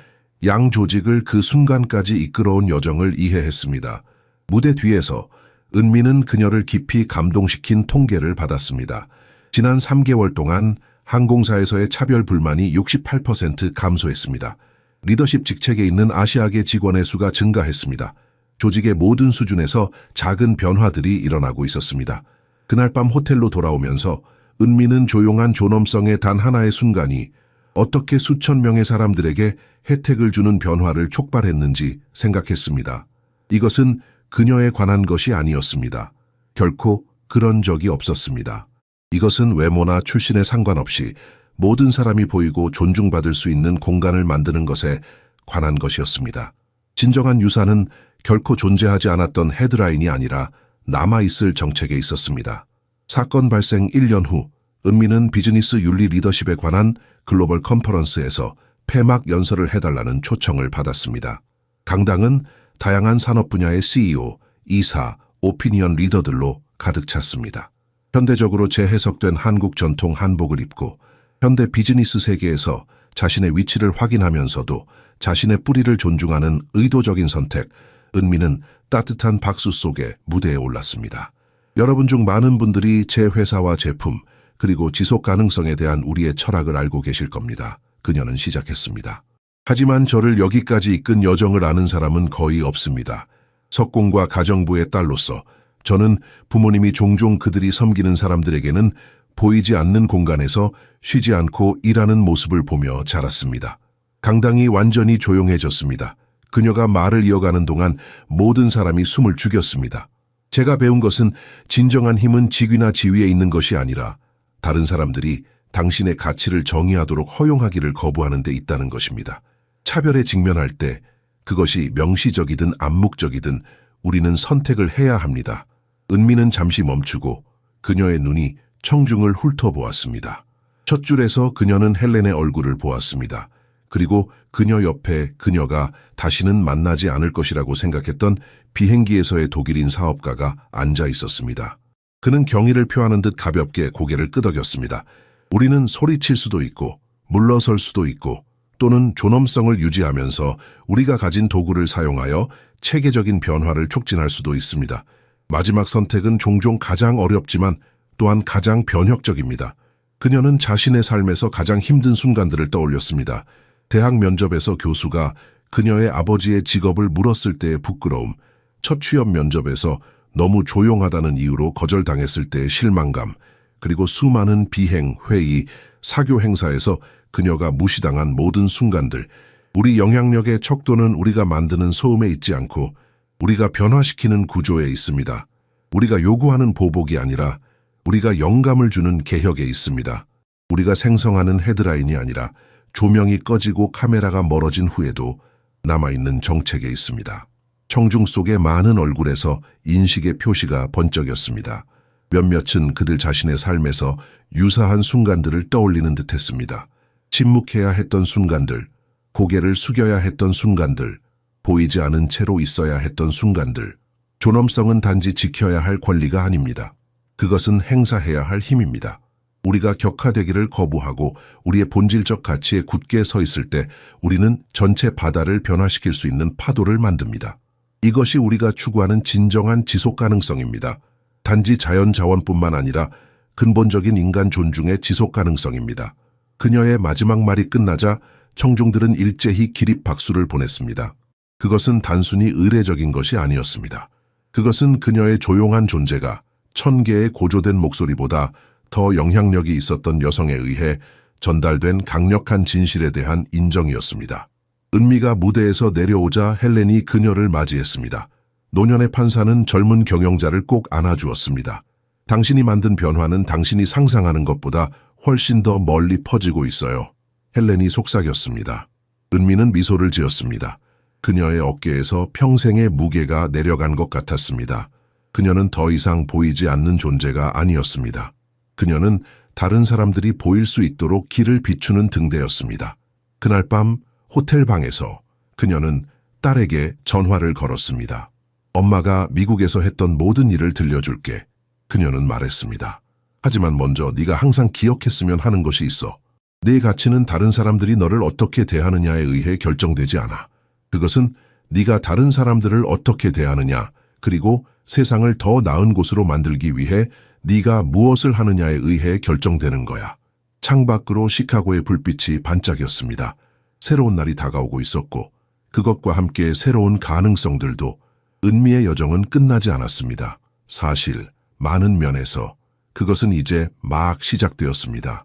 Speaker 1: 양 조직을 그 순간까지 이끌어온 여정을 이해했습니다. 무대 뒤에서 은미는 그녀를 깊이 감동시킨 통계를 받았습니다. 지난 3개월 동안 항공사에서의 차별 불만이 68% 감소했습니다. 리더십 직책에 있는 아시아계 직원의 수가 증가했습니다. 조직의 모든 수준에서 작은 변화들이 일어나고 있었습니다. 그날 밤 호텔로 돌아오면서 은미는 조용한 존엄성의 단 하나의 순간이 어떻게 수천 명의 사람들에게 혜택을 주는 변화를 촉발했는지 생각했습니다. 이것은 그녀에 관한 것이 아니었습니다. 결코 그런 적이 없었습니다. 이것은 외모나 출신에 상관없이 모든 사람이 보이고 존중받을 수 있는 공간을 만드는 것에 관한 것이었습니다. 진정한 유산은 결코 존재하지 않았던 헤드라인이 아니라 남아있을 정책에 있었습니다. 사건 발생 1년 후 은미는 비즈니스 윤리 리더십에 관한 글로벌 컨퍼런스에서 폐막 연설을 해달라는 초청을 받았습니다. 강당은 다양한 산업 분야의 CEO, 이사, 오피니언 리더들로 가득 찼습니다. 현대적으로 재해석된 한국 전통 한복을 입고 현대 비즈니스 세계에서 자신의 위치를 확인하면서도 자신의 뿌리를 존중하는 의도적인 선택, 은미는 따뜻한 박수 속에 무대에 올랐습니다. 여러분 중 많은 분들이 제 회사와 제품, 그리고 지속 가능성에 대한 우리의 철학을 알고 계실 겁니다. 그녀는 시작했습니다. 하지만 저를 여기까지 이끈 여정을 아는 사람은 거의 없습니다. 석공과 가정부의 딸로서 저는 부모님이 종종 그들이 섬기는 사람들에게는 보이지 않는 공간에서 쉬지 않고 일하는 모습을 보며 자랐습니다. 강당이 완전히 조용해졌습니다. 그녀가 말을 이어가는 동안 모든 사람이 숨을 죽였습니다. 제가 배운 것은 진정한 힘은 직위나 지위에 있는 것이 아니라 다른 사람들이 당신의 가치를 정의하도록 허용하기를 거부하는 데 있다는 것입니다. 차별에 직면할 때 그것이 명시적이든 암묵적이든 우리는 선택을 해야 합니다. 은미는 잠시 멈추고 그녀의 눈이 청중을 훑어보았습니다. 첫 줄에서 그녀는 헬렌의 얼굴을 보았습니다. 그리고 그녀 옆에 그녀가 다시는 만나지 않을 것이라고 생각했던 비행기에서의 독일인 사업가가 앉아 있었습니다. 그는 경의를 표하는 듯 가볍게 고개를 끄덕였습니다. 우리는 소리칠 수도 있고 물러설 수도 있고 또는 존엄성을 유지하면서 우리가 가진 도구를 사용하여 체계적인 변화를 촉진할 수도 있습니다. 마지막 선택은 종종 가장 어렵지만 또한 가장 변혁적입니다. 그녀는 자신의 삶에서 가장 힘든 순간들을 떠올렸습니다. 대학 면접에서 교수가 그녀의 아버지의 직업을 물었을 때의 부끄러움, 첫 취업 면접에서 너무 조용하다는 이유로 거절당했을 때의 실망감, 그리고 수많은 비행, 회의, 사교 행사에서 그녀가 무시당한 모든 순간들. 우리 영향력의 척도는 우리가 만드는 소음에 있지 않고 우리가 변화시키는 구조에 있습니다. 우리가 요구하는 보복이 아니라 우리가 영감을 주는 개혁에 있습니다. 우리가 생성하는 헤드라인이 아니라 조명이 꺼지고 카메라가 멀어진 후에도 남아있는 정책에 있습니다. 청중 속의 많은 얼굴에서 인식의 표시가 번쩍였습니다. 몇몇은 그들 자신의 삶에서 유사한 순간들을 떠올리는 듯했습니다. 침묵해야 했던 순간들, 고개를 숙여야 했던 순간들, 보이지 않은 채로 있어야 했던 순간들. 존엄성은 단지 지켜야 할 권리가 아닙니다. 그것은 행사해야 할 힘입니다. 우리가 격화되기를 거부하고 우리의 본질적 가치에 굳게 서 있을 때 우리는 전체 바다를 변화시킬 수 있는 파도를 만듭니다. 이것이 우리가 추구하는 진정한 지속 가능성입니다. 단지 자연 자원뿐만 아니라 근본적인 인간 존중의 지속 가능성입니다. 그녀의 마지막 말이 끝나자 청중들은 일제히 기립 박수를 보냈습니다. 그것은 단순히 의례적인 것이 아니었습니다. 그것은 그녀의 조용한 존재가 1000개의 고조된 목소리보다 더 영향력이 있었던 여성에 의해 전달된 강력한 진실에 대한 인정이었습니다. 은미가 무대에서 내려오자 헬렌이 그녀를 맞이했습니다. 노년의 판사는 젊은 경영자를 꼭 안아주었습니다. 당신이 만든 변화는 당신이 상상하는 것보다 훨씬 더 멀리 퍼지고 있어요. 헬렌이 속삭였습니다. 은미는 미소를 지었습니다. 그녀의 어깨에서 평생의 무게가 내려간 것 같았습니다. 그녀는 더 이상 보이지 않는 존재가 아니었습니다. 그녀는 다른 사람들이 보일 수 있도록 길을 비추는 등대였습니다. 그날 밤 호텔 방에서 그녀는 딸에게 전화를 걸었습니다. 엄마가 미국에서 했던 모든 일을 들려줄게. 그녀는 말했습니다. 하지만 먼저 네가 항상 기억했으면 하는 것이 있어. 네 가치는 다른 사람들이 너를 어떻게 대하느냐에 의해 결정되지 않아. 그것은 네가 다른 사람들을 어떻게 대하느냐, 그리고 세상을 더 나은 곳으로 만들기 위해 네가 무엇을 하느냐에 의해 결정되는 거야. 창밖으로 시카고의 불빛이 반짝였습니다. 새로운 날이 다가오고 있었고 그것과 함께 새로운 가능성들도. 은미의 여정은 끝나지 않았습니다. 사실 많은 면에서 그것은 이제 막 시작되었습니다.